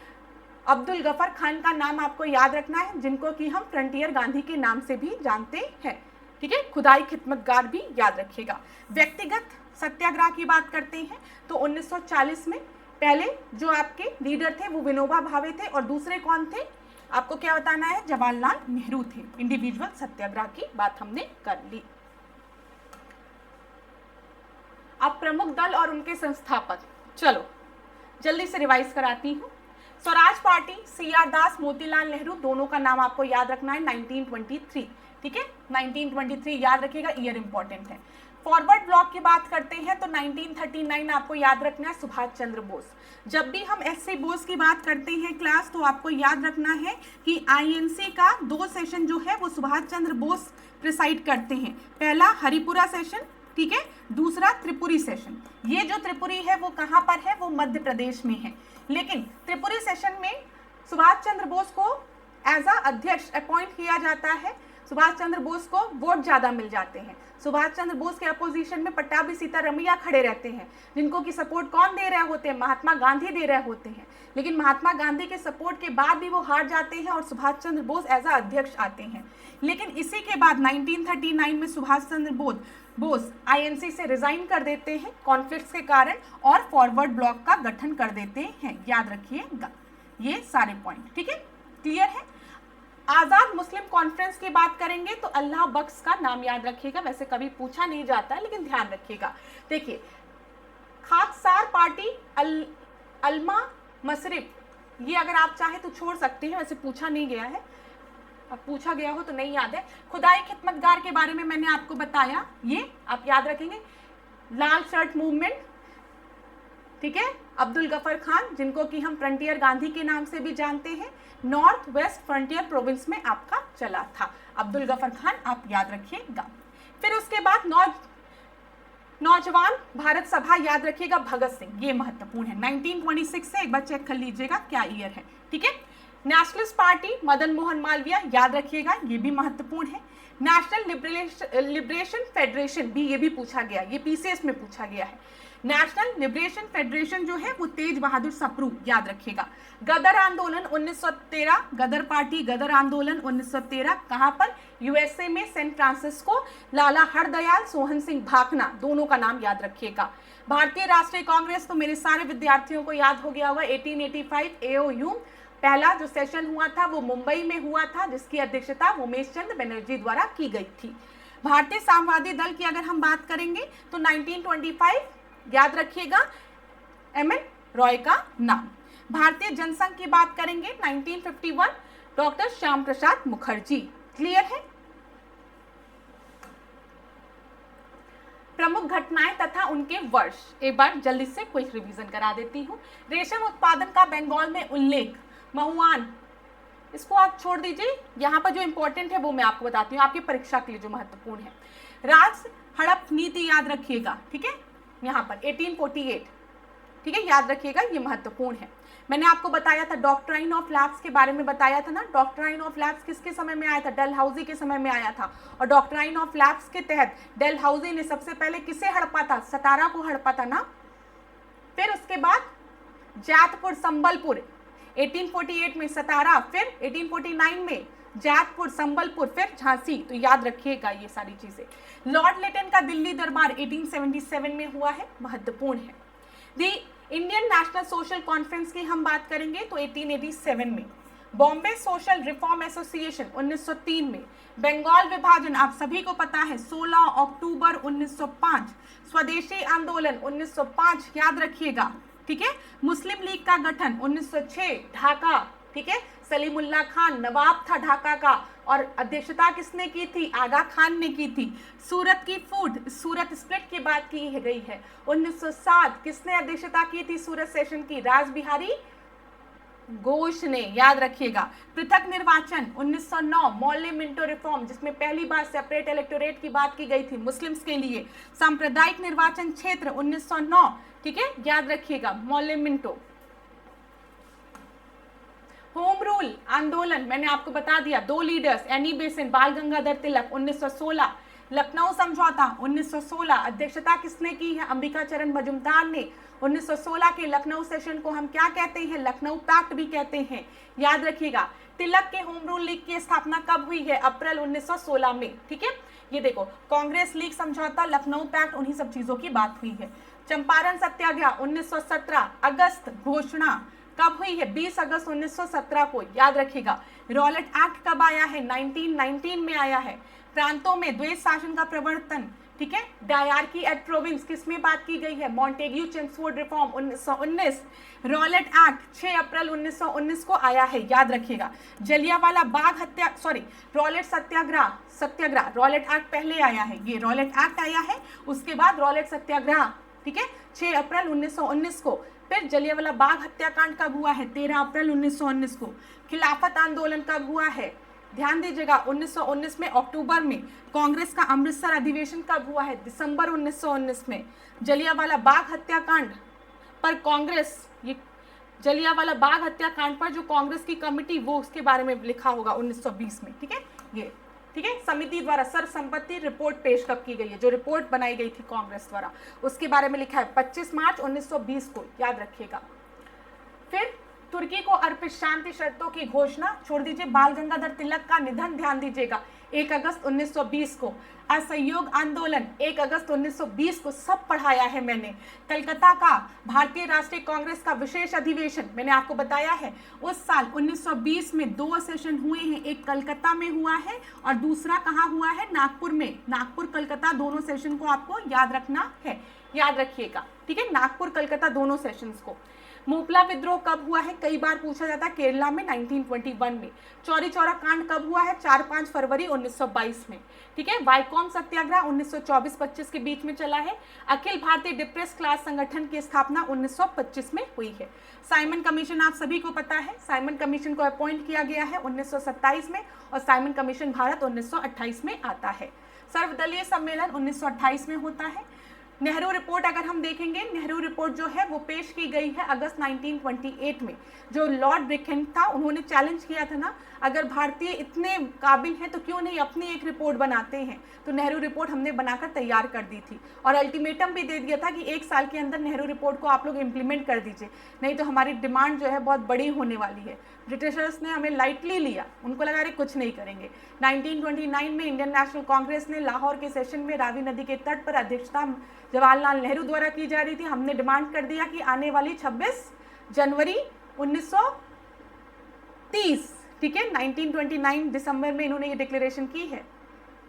Abdul Gruffudd Khan का नाम आपको याद रखना है, जिनको कि हम फ्रंटियर गांधी के नाम से भी जानते हैं, ठीक है। खुदाई खिदमतगार भी याद रखिएगा। व्यक्तिगत सत्याग्रह की बात करते हैं तो 1940 में पहले जो आपके लीडर थे वो विनोबा भावे थे और दूसरे कौन थे, आपको क्या बताना है, जवाहरलाल नेहरू थे। इंडिविजुअल सत्याग्रह की बात हमने कर ली। अब प्रमुख दल और उनके संस्थापक, चलो जल्दी से रिवाइज कराती हूँ। स्वराज पार्टी, CR दास, मोतीलाल नेहरू, दोनों का नाम आपको याद रखना है, 1923, ठीक है, 1923 याद रखिएगा, ईयर इंपॉर्टेंट है। फॉरवर्ड ब्लॉक की बात करते हैं तो 1939 आपको याद रखना है, सुभाष चंद्र बोस। जब भी हम SC बोस की बात करते हैं क्लास तो आपको याद रखना है कि INC का 2 सेशन जो है वो सुभाष चंद्र बोस प्रिसाइड करते हैं। पहला हरिपुरा सेशन, ठीक है, दूसरा त्रिपुरी सेशन। ये जो त्रिपुरी है वो कहाँ पर है, वो मध्य प्रदेश में है। लेकिन त्रिपुरी सेशन में सुभाष चंद्र बोस को एज अ अध्यक्ष अपॉइंट किया जाता है। सुभाष चंद्र बोस को वोट ज़्यादा मिल जाते हैं। सुभाष चंद्र बोस के अपोजिशन में पट्टाभी सीतारमैया खड़े रहते हैं, जिनको की सपोर्ट कौन दे रहे होते हैं, महात्मा गांधी दे रहे होते हैं। लेकिन महात्मा गांधी के सपोर्ट के बाद भी वो हार जाते हैं और सुभाष चंद्र बोस एज अ अध्यक्ष आते हैं। लेकिन इसी के बाद 1939 में सुभाष चंद्र बोस INC से रिजाइन कर देते हैं कॉन्फ्लिक्ट्स के कारण और फॉरवर्ड ब्लॉक का गठन कर देते हैं। याद रखिएगा ये सारे पॉइंट, ठीक है, क्लियर है। आजाद मुस्लिम कॉन्फ्रेंस की बात करेंगे तो अल्लाह बख्श का नाम याद रखिएगा, वैसे कभी पूछा नहीं जाता है लेकिन ध्यान रखिएगा। देखिए, खाकसार पार्टी, अल्मा मसरिफ, ये अगर आप चाहे तो छोड़ सकते हैं, वैसे पूछा नहीं गया है, अब पूछा गया हो तो नहीं याद है। खुदाई खिदमतगार के बारे में मैंने आपको बताया, ये आप याद रखेंगे। लाल शर्ट मूवमेंट, ठीक है, अब्दुल गफर खान, जिनको कि हम फ्रंटियर गांधी के नाम से भी जानते हैं, नॉर्थ वेस्ट फ्रंटियर प्रोविंस में आपका चला था। अब्दुल गफर खान आप याद रखिएगा। फिर उसके बाद नौजवान भारत सभा याद रखिएगा, भगत सिंह, ये महत्वपूर्ण है। 1926 से एक बार चेक कर लीजिएगा क्या ईयर है, ठीक है। नेशनलिस्ट पार्टी मदन मोहन मालवीय याद रखिएगा, ये भी महत्वपूर्ण है। नेशनल लिबरेशन फेडरेशन भी, ये भी पूछा गया, ये पीसीएस में पूछा गया है। नेशनल लिबरेशन फेडरेशन जो है वो तेज बहादुर सप्रू, याद रखिएगा। गदर आंदोलन 1913, गदर पार्टी, गदर आंदोलन 1913 कहां पर? यूएसए में, सैन फ्रांसिस्को। लाला हरदयाल, सोहन सिंह भाकना, दोनों का नाम याद रखिएगा। भारतीय राष्ट्रीय कांग्रेस तो मेरे सारे विद्यार्थियों को याद हो गया होगा, 1885 एओयू पहला जो सेशन हुआ था वो मुंबई में हुआ था, जिसकी अध्यक्षता उमेश चंद्र बनर्जी द्वारा की गई थी। भारतीय साम्यवादी दल की अगर हम बात करेंगे तो 1925 याद रखिएगा, एमएन रॉय का नाम। भारतीय जनसंघ की बात करेंगे 1951, डॉक्टर श्याम प्रसाद मुखर्जी। क्लियर है? प्रमुख घटनाएं तथा उनके वर्ष एक बार जल्दी से क्विक रिवीजन करा देती हूँ। रेशम उत्पादन का बंगाल में उल्लेख, महुआन, इसको आप छोड़ दीजिए, यहाँ पर जो इंपॉर्टेंट है वो मैं आपको बताती हूँ, आपकी परीक्षा के लिए जो महत्वपूर्ण है। राज हड़प नीति याद रखिएगा, ठीक है, यहाँ पर 1848, ठीक है, याद रखिएगा, ये महत्वपूर्ण है। मैंने आपको बताया था डॉक्ट्राइन ऑफ लैप्स के बारे में बताया था ना। डॉक्ट्राइन ऑफ लैप्स किसके समय में आया था? डलहौजी के समय में आया था। और डॉक्ट्राइन ऑफ लैप्स के तहत डलहौजी ने सबसे पहले किसे हड़पा था? सतारा को हड़पा था ना। फिर उसके बाद जैतपुर, संबलपुर, 1848 में सतारा, फिर 1849 में जैतपुर, संबलपुर, फिर झांसी। तो याद रखिएगा ये सारी चीजें। लॉर्ड लिटन का दिल्ली दरबार 1877 में हुआ है, महत्वपूर्ण है। दी इंडियन नेशनल सोशल कॉन्फ्रेंस की हम बात करेंगे तो 1887 में। बॉम्बे सोशल रिफॉर्म एसोसिएशन 1903 में। बंगाल विभाजन आप सभी को पता है 16 अक्टूबर 1905। स्वदेशी आंदोलन 1905 याद रखिएगा, ठीक है। मुस्लिम लीग का गठन 1906, ढाका, ठीक है। सलीमुल्लाह खान नवाब था ढाका का, और अध्यक्षता किसने की थी? आगा खान ने की थी। सूरत की फूड, सूरत स्प्लिट की बात की गई है 1907, किसने अध्यक्षता की थी सूरत सेशन की? राज बिहारी घोष ने, याद रखिएगा। पृथक निर्वाचन 1909, मॉर्ले मिंटो रिफॉर्म, जिसमें पहली बार सेपरेट इलेक्टोरेट की बात की गई थी मुस्लिम्स के लिए। सांप्रदायिक निर्वाचन क्षेत्र 1909, ठीक है, याद रखिएगा, मॉर्ले मिंटो। होम रूल आंदोलन मैंने आपको बता दिया, दो लीडर्स, एनी बेसेंट, बाल गंगाधर तिलक 1916। लखनऊ समझौता 1916, अध्यक्षता किसने की है? अंबिका चरण मजुमदार ने। 1916 के लखनऊ सेशन को हम क्या कहते हैं? लखनऊ पैक्ट भी कहते हैं, याद रखिएगा। तिलक के होम रूल लीग की स्थापना कब हुई है? अप्रैल 1916 में, ठीक है। ये देखो, कांग्रेस लीग समझौता, लखनऊ पैक्ट, उन्हीं सब चीजों की बात हुई है। चंपारण सत्याग्रह 1917, अगस्त घोषणा कब हुई है? 20 अगस्त 1917 को, याद रखिएगा। रॉलेट एक्ट कब आया है? 1919 में आया है। प्रांतों में द्वैत शासन का प्रवर्तन, ठीक है। डायरकी एट प्रोविंस किसमें बात की गई है? Montagu Chelmsford reform 1919। Rowlatt Act 6 अप्रैल 1919 को आया है, याद रखिएगा। जलियांवाला बाग हत्या, sorry, Rowlatt Satyagraha, Rowlatt Act पहले आया है, ये रॉलेट एक्ट आया है, उसके बाद रॉलेट सत्याग्रह, ठीक है, 6 अप्रैल 1919 को। फिर जलियांवाला बाग हत्याकांड कब हुआ है? 13 अप्रैल 1919 को। खिलाफत आंदोलन कब हुआ है? ध्यान दीजिएगा, 1919 में अक्टूबर में। कांग्रेस का अमृतसर अधिवेशन कब हुआ है? दिसंबर 1919 में। जलियांवाला बाग हत्याकांड पर कांग्रेस, ये जलियांवाला बाग हत्याकांड पर जो कांग्रेस की कमिटी, वो उसके बारे में लिखा होगा 1920 में, ठीक है, ये, ठीक है। समिति द्वारा सर्वसम्मति रिपोर्ट पेश कब की गई है? जो रिपोर्ट बनाई गई थी कांग्रेस द्वारा, उसके बारे में लिखा है 25 मार्च 1920 को, याद रखिएगा। फिर तुर्की को अर्पित शांति शर्तों की घोषणा, छोड़ दीजिए, बाल गंगाधर तिलक का निधन, ध्यान दीजिएगा, 1 अगस्त 1920 को। असहयोग आंदोलन 1 अगस्त 1920 को, सब पढ़ाया है मैंने। कलकत्ता का भारतीय राष्ट्रीय कांग्रेस का विशेष अधिवेशन मैंने आपको बताया है, उस साल 1920 में 2 सेशन हुए हैं, एक कलकत्ता में हुआ है और दूसरा कहाँ हुआ है? नागपुर में। नागपुर कलकत्ता दोनों सेशन को आपको याद रखना है, याद रखिएगा, ठीक है, नागपुर कलकत्ता दोनों सेशंस को। मोपला विद्रोह कब हुआ है, कई बार पूछा जाता है, केरला में 1921 में। चौरी चौरा कांड कब हुआ है, 4-5 फरवरी 1922 में। ठीक है, वाइकॉम सत्याग्रह 1924-25 के बीच में चला है। अखिल भारतीय डिप्रेस क्लास संगठन की स्थापना 1925 में हुई है। साइमन कमीशन आप सभी को पता है, साइमन कमीशन को अपॉइंट किया गया है 1927 में, और साइमन कमीशन भारत 1928 में आता है। सर्वदलीय सम्मेलन 1928 में होता है। नेहरू रिपोर्ट अगर हम देखेंगे, नेहरू रिपोर्ट जो है वो पेश की गई है अगस्त 1928 में। जो लॉर्ड ब्रिकहेम था, उन्होंने चैलेंज किया था ना, अगर भारतीय इतने काबिल हैं तो क्यों नहीं अपनी एक रिपोर्ट बनाते हैं। तो नेहरू रिपोर्ट हमने बनाकर तैयार कर दी थी, और अल्टीमेटम भी दे दिया था कि 1 साल के अंदर नेहरू रिपोर्ट को आप लोग इम्प्लीमेंट कर दीजिए, नहीं तो हमारी डिमांड जो है बहुत बड़ी होने वाली है। ब्रिटिशर्स ने हमें लाइटली लिया, उनको लगा रहे कुछ नहीं करेंगे। 1929 में इंडियन नेशनल कांग्रेस ने लाहौर के सेशन में रावी नदी के तट पर अध्यक्षता जवाहरलाल नेहरू द्वारा की जा रही थी। हमने डिमांड कर दिया कि आने वाली 26 जनवरी 1930, ठीक है, 1929 दिसंबर में इन्होंने ये डिक्लेरेशन की है।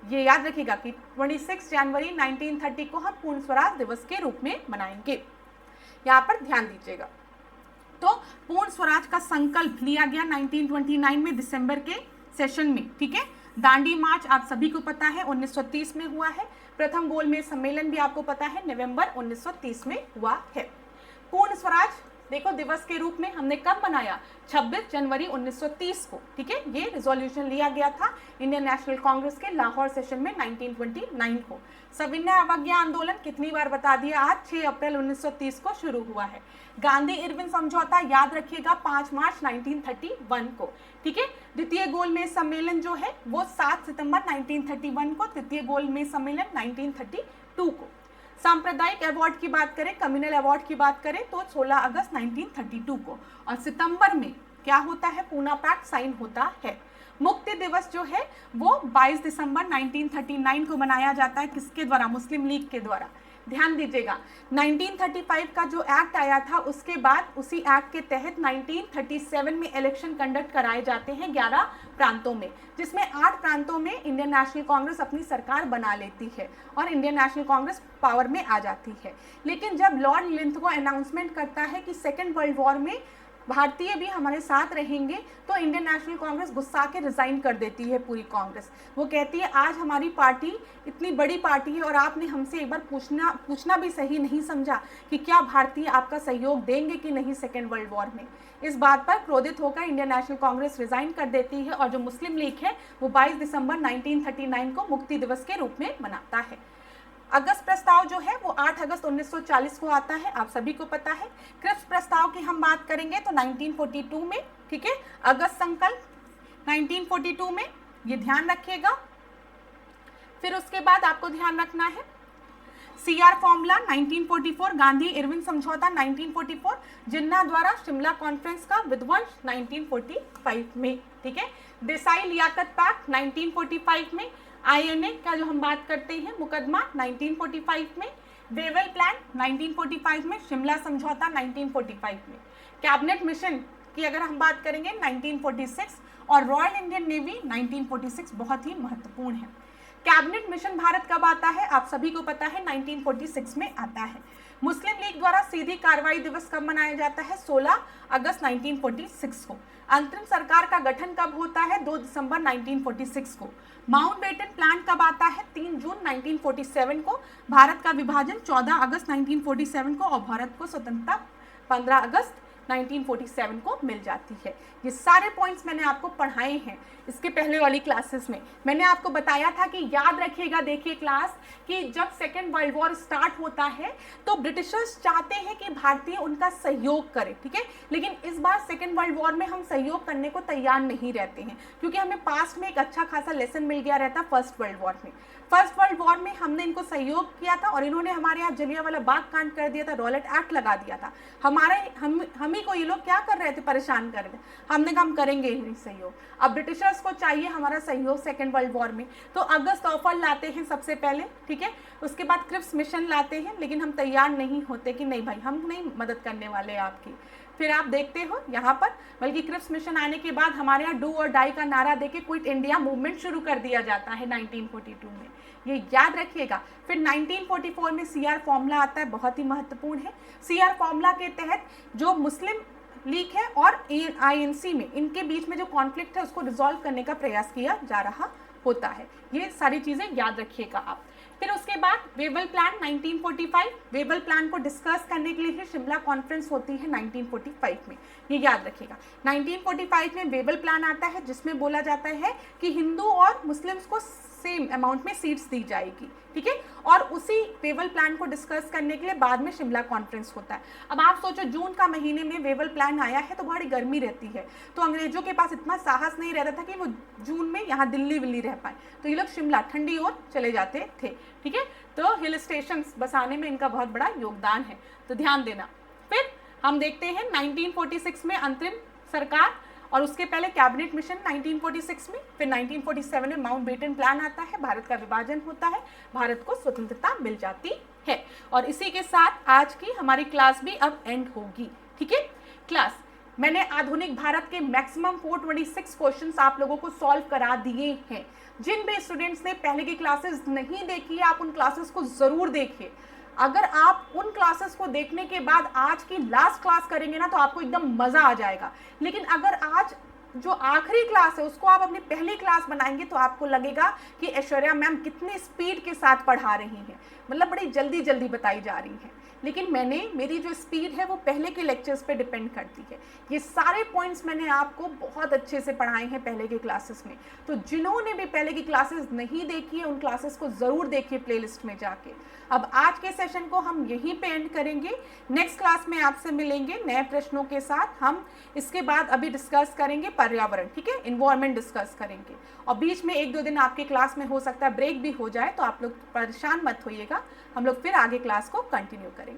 ये याद रखिएगा कि 26 जनवरी 1930 को हम पूर्ण स्वराज दिवस के रूप में मनाएंगे, यहाँ पर ध्यान दीजिएगा। तो पूर्ण स्वराज का संकल्प लिया गया 1929 में दिसंबर के सेशन में। ठीक है, दांडी मार्च आप सभी को पता है 1930 में हुआ है। प्रथम गोलमेज सम्मेलन भी आपको पता है नवंबर 1930 में हुआ है। पूर्ण स्वराज देखो दिवस के रूप में हमने कब मनाया, 26 जनवरी 1930 को। ठीक है, ये रिजोल्यूशन लिया गया था इंडियन नेशनल कांग्रेस के लाहौर सेशन में 1929 को। सविनय अवज्ञा आंदोलन कितनी बार बता दिया, आज 6 अप्रैल 1930 को शुरू हुआ है। गांधी इरविन समझौता याद रखिएगा 5 मार्च 1931 को। ठीक है, द्वितीय गोलमेज सम्मेलन जो है वो 7 सितंबर 1931 को, तृतीय गोलमेज सम्मेलन 1932 को। सांप्रदायिक अवार्ड की बात करें, कम्युनल अवार्ड की बात करें तो 16 अगस्त 1932 को, और सितंबर में क्या होता है, पूना पैक्ट साइन होता है। मुक्ति दिवस जो है वो 22 दिसंबर 1939 को मनाया जाता है, किसके द्वारा, मुस्लिम लीग के द्वारा। ध्यान दीजिएगा 1935 का जो एक्ट आया था, उसके बाद उसी एक्ट के तहत 1937 में इलेक्शन कंडक्ट कराए जाते हैं 11 प्रांतों में, जिसमें 8 प्रांतों में इंडियन नेशनल कांग्रेस अपनी सरकार बना लेती है और इंडियन नेशनल कांग्रेस पावर में आ जाती है। लेकिन जब लॉर्ड लिंथगो अनाउंसमेंट करता है कि सेकेंड वर्ल्ड वॉर में भारतीय भी हमारे साथ रहेंगे, तो इंडियन नेशनल कांग्रेस गुस्सा के रिजाइन कर देती है पूरी कांग्रेस। वो कहती है आज हमारी पार्टी इतनी बड़ी पार्टी है और आपने हमसे एक बार पूछना भी सही नहीं समझा कि क्या भारतीय आपका सहयोग देंगे कि नहीं सेकेंड वर्ल्ड वॉर में। इस बात पर क्रोधित होकर इंडियन नेशनल कांग्रेस रिजाइन कर देती है, और जो मुस्लिम लीग है वो 22 दिसंबर 1939 को मुक्ति दिवस के रूप में मनाता है। अगस्त प्रस्ताव जो है वो 8 अगस्त 1940 को आता है, आप सभी को पता है। क्रिप्स प्रस्ताव की हम बात करेंगे तो 1942 में, ठीक है, अगस्त संकल्प 1942 में, ये ध्यान रखिएगा। फिर उसके बाद आपको ध्यान रखना है CR फॉर्मूला 1944, गांधी इरविन समझौता 1944, जिन्ना द्वारा शिमला कॉन्फ्रेंस का विध्वंस 1945 में। ठीक है, देसाई लियाकत पैक्ट 1945 में, INA का जो हम बात करते हैं मुकदमा 1945 में, वेवेल प्लान 1945 में, शिमला समझौता 1945 में। कैबिनेट मिशन की अगर हम बात करेंगे 1946, और रॉयल इंडियन नेवी 1946 बहुत ही महत्वपूर्ण है। कैबिनेट मिशन भारत कब आता है, आप सभी को पता है 1946 में आता है। मुस्लिम लीग द्वारा सीधी कार्रवाई दिवस कब मनाया जाता है, 16 अगस्त 1946 को। अंतरिम सरकार का गठन कब होता है, 2 दिसंबर 1946 को। माउंटबेटन प्लान कब आता है, 3 जून 1947 को। भारत का विभाजन 14 अगस्त 1947 को, और भारत को स्वतंत्रता 15 अगस्त 1947 को मिल जाती है। ये सारे पॉइंट्स मैंने आपको पढ़ाए हैं इसके पहले वाली क्लासेस में। मैंने आपको बताया था कि याद रखिएगा, देखिए क्लास, कि जब सेकेंड वर्ल्ड वॉर स्टार्ट होता है तो ब्रिटिशर्स चाहते हैं कि भारतीय उनका सहयोग करें, ठीक है, लेकिन इस बार सेकेंड वर्ल्ड वॉर में हम सहयोग करने को तैयार नहीं रहते हैं, क्योंकि हमें पास्ट में एक अच्छा खासा लेसन मिल गया रहता फर्स्ट वर्ल्ड वॉर में। फर्स्ट वर्ल्ड वॉर में हमने इनको सहयोग किया था और इन्होंने हमारे यहाँ जलियांवाला बाग कांड कर दिया था, रॉलेट एक्ट लगा दिया था। हम ही को ये लोग क्या कर रहे थे, परेशान कर रहे थे। हमने कहा हम करेंगे ही सहयोग। अब ब्रिटिशर्स को चाहिए हमारा सहयोग सेकेंड वर्ल्ड वॉर में, तो अगस्त ऑफर लाते हैं सबसे पहले, ठीक है, उसके बाद क्रिप्स मिशन लाते हैं, लेकिन हम तैयार नहीं होते कि नहीं भाई हम नहीं मदद करने वाले आपकी। फिर आप देखते हो यहाँ पर, बल्कि क्रिप्स मिशन आने के बाद हमारे यहाँ डू और डाई का नारा देके क्विट इंडिया मूवमेंट शुरू कर दिया जाता है 1942 में, ये याद रखिएगा। फिर 1944 में सीआर फॉर्मूला आता है, बहुत ही महत्वपूर्ण है। सीआर फॉर्मूला के तहत जो मुस्लिम लीग है और आईएनसी में इनके बीच में जो कॉन्फ्लिक्ट है उसको रिजॉल्व करने का प्रयास किया जा रहा होता है। ये सारी चीज़ें याद रखिएगा आप। फिर उसके बाद वेबल प्लान 1945, वेबल प्लान को डिस्कस करने के लिए शिमला कॉन्फ्रेंस होती है 1945 में, ये याद रखिएगा। 1945 में वेबल प्लान आता है जिसमें बोला जाता है कि हिंदू और मुस्लिम्स को सेम अमाउंट में सीट्स दी जाएगी, ठीक है। और उसी वेबल प्लान को डिस्कस करने के लिए बाद में शिमला कॉन्फ्रेंस होता है। अब आप सोचो जून का महीने में वेबल प्लान आया है तो बड़ी गर्मी रहती है, तो अंग्रेजों के पास इतना साहस नहीं रहता था कि वो जून में यहाँ दिल्ली विल्ली रह पाए, तो ये लोग शिमला ठंडी ओर चले जाते थे, ठीक है। तो हिल स्टेशन बसाने में इनका बहुत बड़ा योगदान है, तो ध्यान देना। फिर हम देखते हैं 1946 में अंतरिम सरकार, और उसके पहले कैबिनेट मिशन 1946 में। फिर 1947 में माउंटबेटन प्लान आता है, भारत का विभाजन होता है, भारत को स्वतंत्रता मिल जाती है। और इसी के साथ आज की हमारी क्लास भी अब एंड होगी, ठीक है। क्लास मैंने आधुनिक भारत के मैक्सिमम 426 क्वेश्चंस आप लोगों को सॉल्व करा दिए हैं। जिन भी स्टूडेंट्स ने पहले की क्लासेस नहीं देखी है आप उन क्लासेस को जरूर देखिए। अगर आप उन क्लासेस को देखने के बाद आज की लास्ट क्लास करेंगे ना तो आपको एकदम मजा आ जाएगा। लेकिन अगर आज जो आखिरी क्लास है उसको आप अपनी पहली क्लास बनाएंगे तो आपको लगेगा कि ऐश्वर्या मैम कितने स्पीड के साथ पढ़ा रही हैं, मतलब बड़ी जल्दी जल्दी बताई जा रही हैं। लेकिन मेरी जो स्पीड है वो पहले के लेक्चर्स पे डिपेंड करती है। ये सारे पॉइंट्स मैंने आपको बहुत अच्छे से पढ़ाए हैं पहले के क्लासेस में, तो जिन्होंने भी पहले की क्लासेस नहीं देखी है उन क्लासेस को ज़रूर देखिए प्लेलिस्ट में जाके। अब आज के सेशन को हम यहीं पे एंड करेंगे। नेक्स्ट क्लास में आपसे मिलेंगे नए प्रश्नों के साथ। हम इसके बाद अभी डिस्कस करेंगे पर्यावरण, ठीक है, इन्वायरमेंट डिस्कस करेंगे। और बीच में 1-2 दिन आपके क्लास में हो सकता है ब्रेक भी हो जाए, तो आप लोग परेशान मत होइएगा, हम लोग फिर आगे क्लास को कंटिन्यू करेंगे।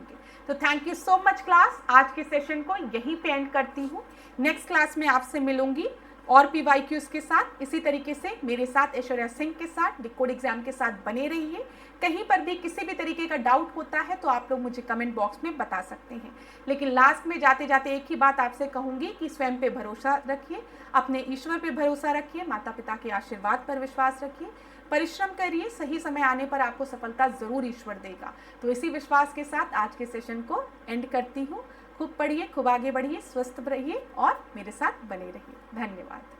तो thank you so much class, आज के सेशन को यहीं पे एंड करती हूँ। नेक्स्ट क्लास में आपसे मिलूंगी और PYQs के साथ। इसी तरीके से मेरे साथ ऐश्वर्या सिंह के साथ डिकोड एग्जाम के साथ बने रहिए। कहीं पर भी किसी भी तरीके का डाउट होता है तो आप लोग मुझे कमेंट बॉक्स में बता सकते हैं। लेकिन लास्ट में जाते जाते एक ही बात आपसे कहूँगी कि स्वयं पे भरोसा रखिए, अपने ईश्वर पे भरोसा रखिए, माता पिता के आशीर्वाद पर विश्वास रखिए, परिश्रम करिए, सही समय आने पर आपको सफलता ज़रूर ईश्वर देगा। तो इसी विश्वास के साथ आज के सेशन को एंड करती हूँ। खूब पढ़िए, खूब आगे बढ़िए, स्वस्थ रहिए और मेरे साथ बने रहिए। धन्यवाद।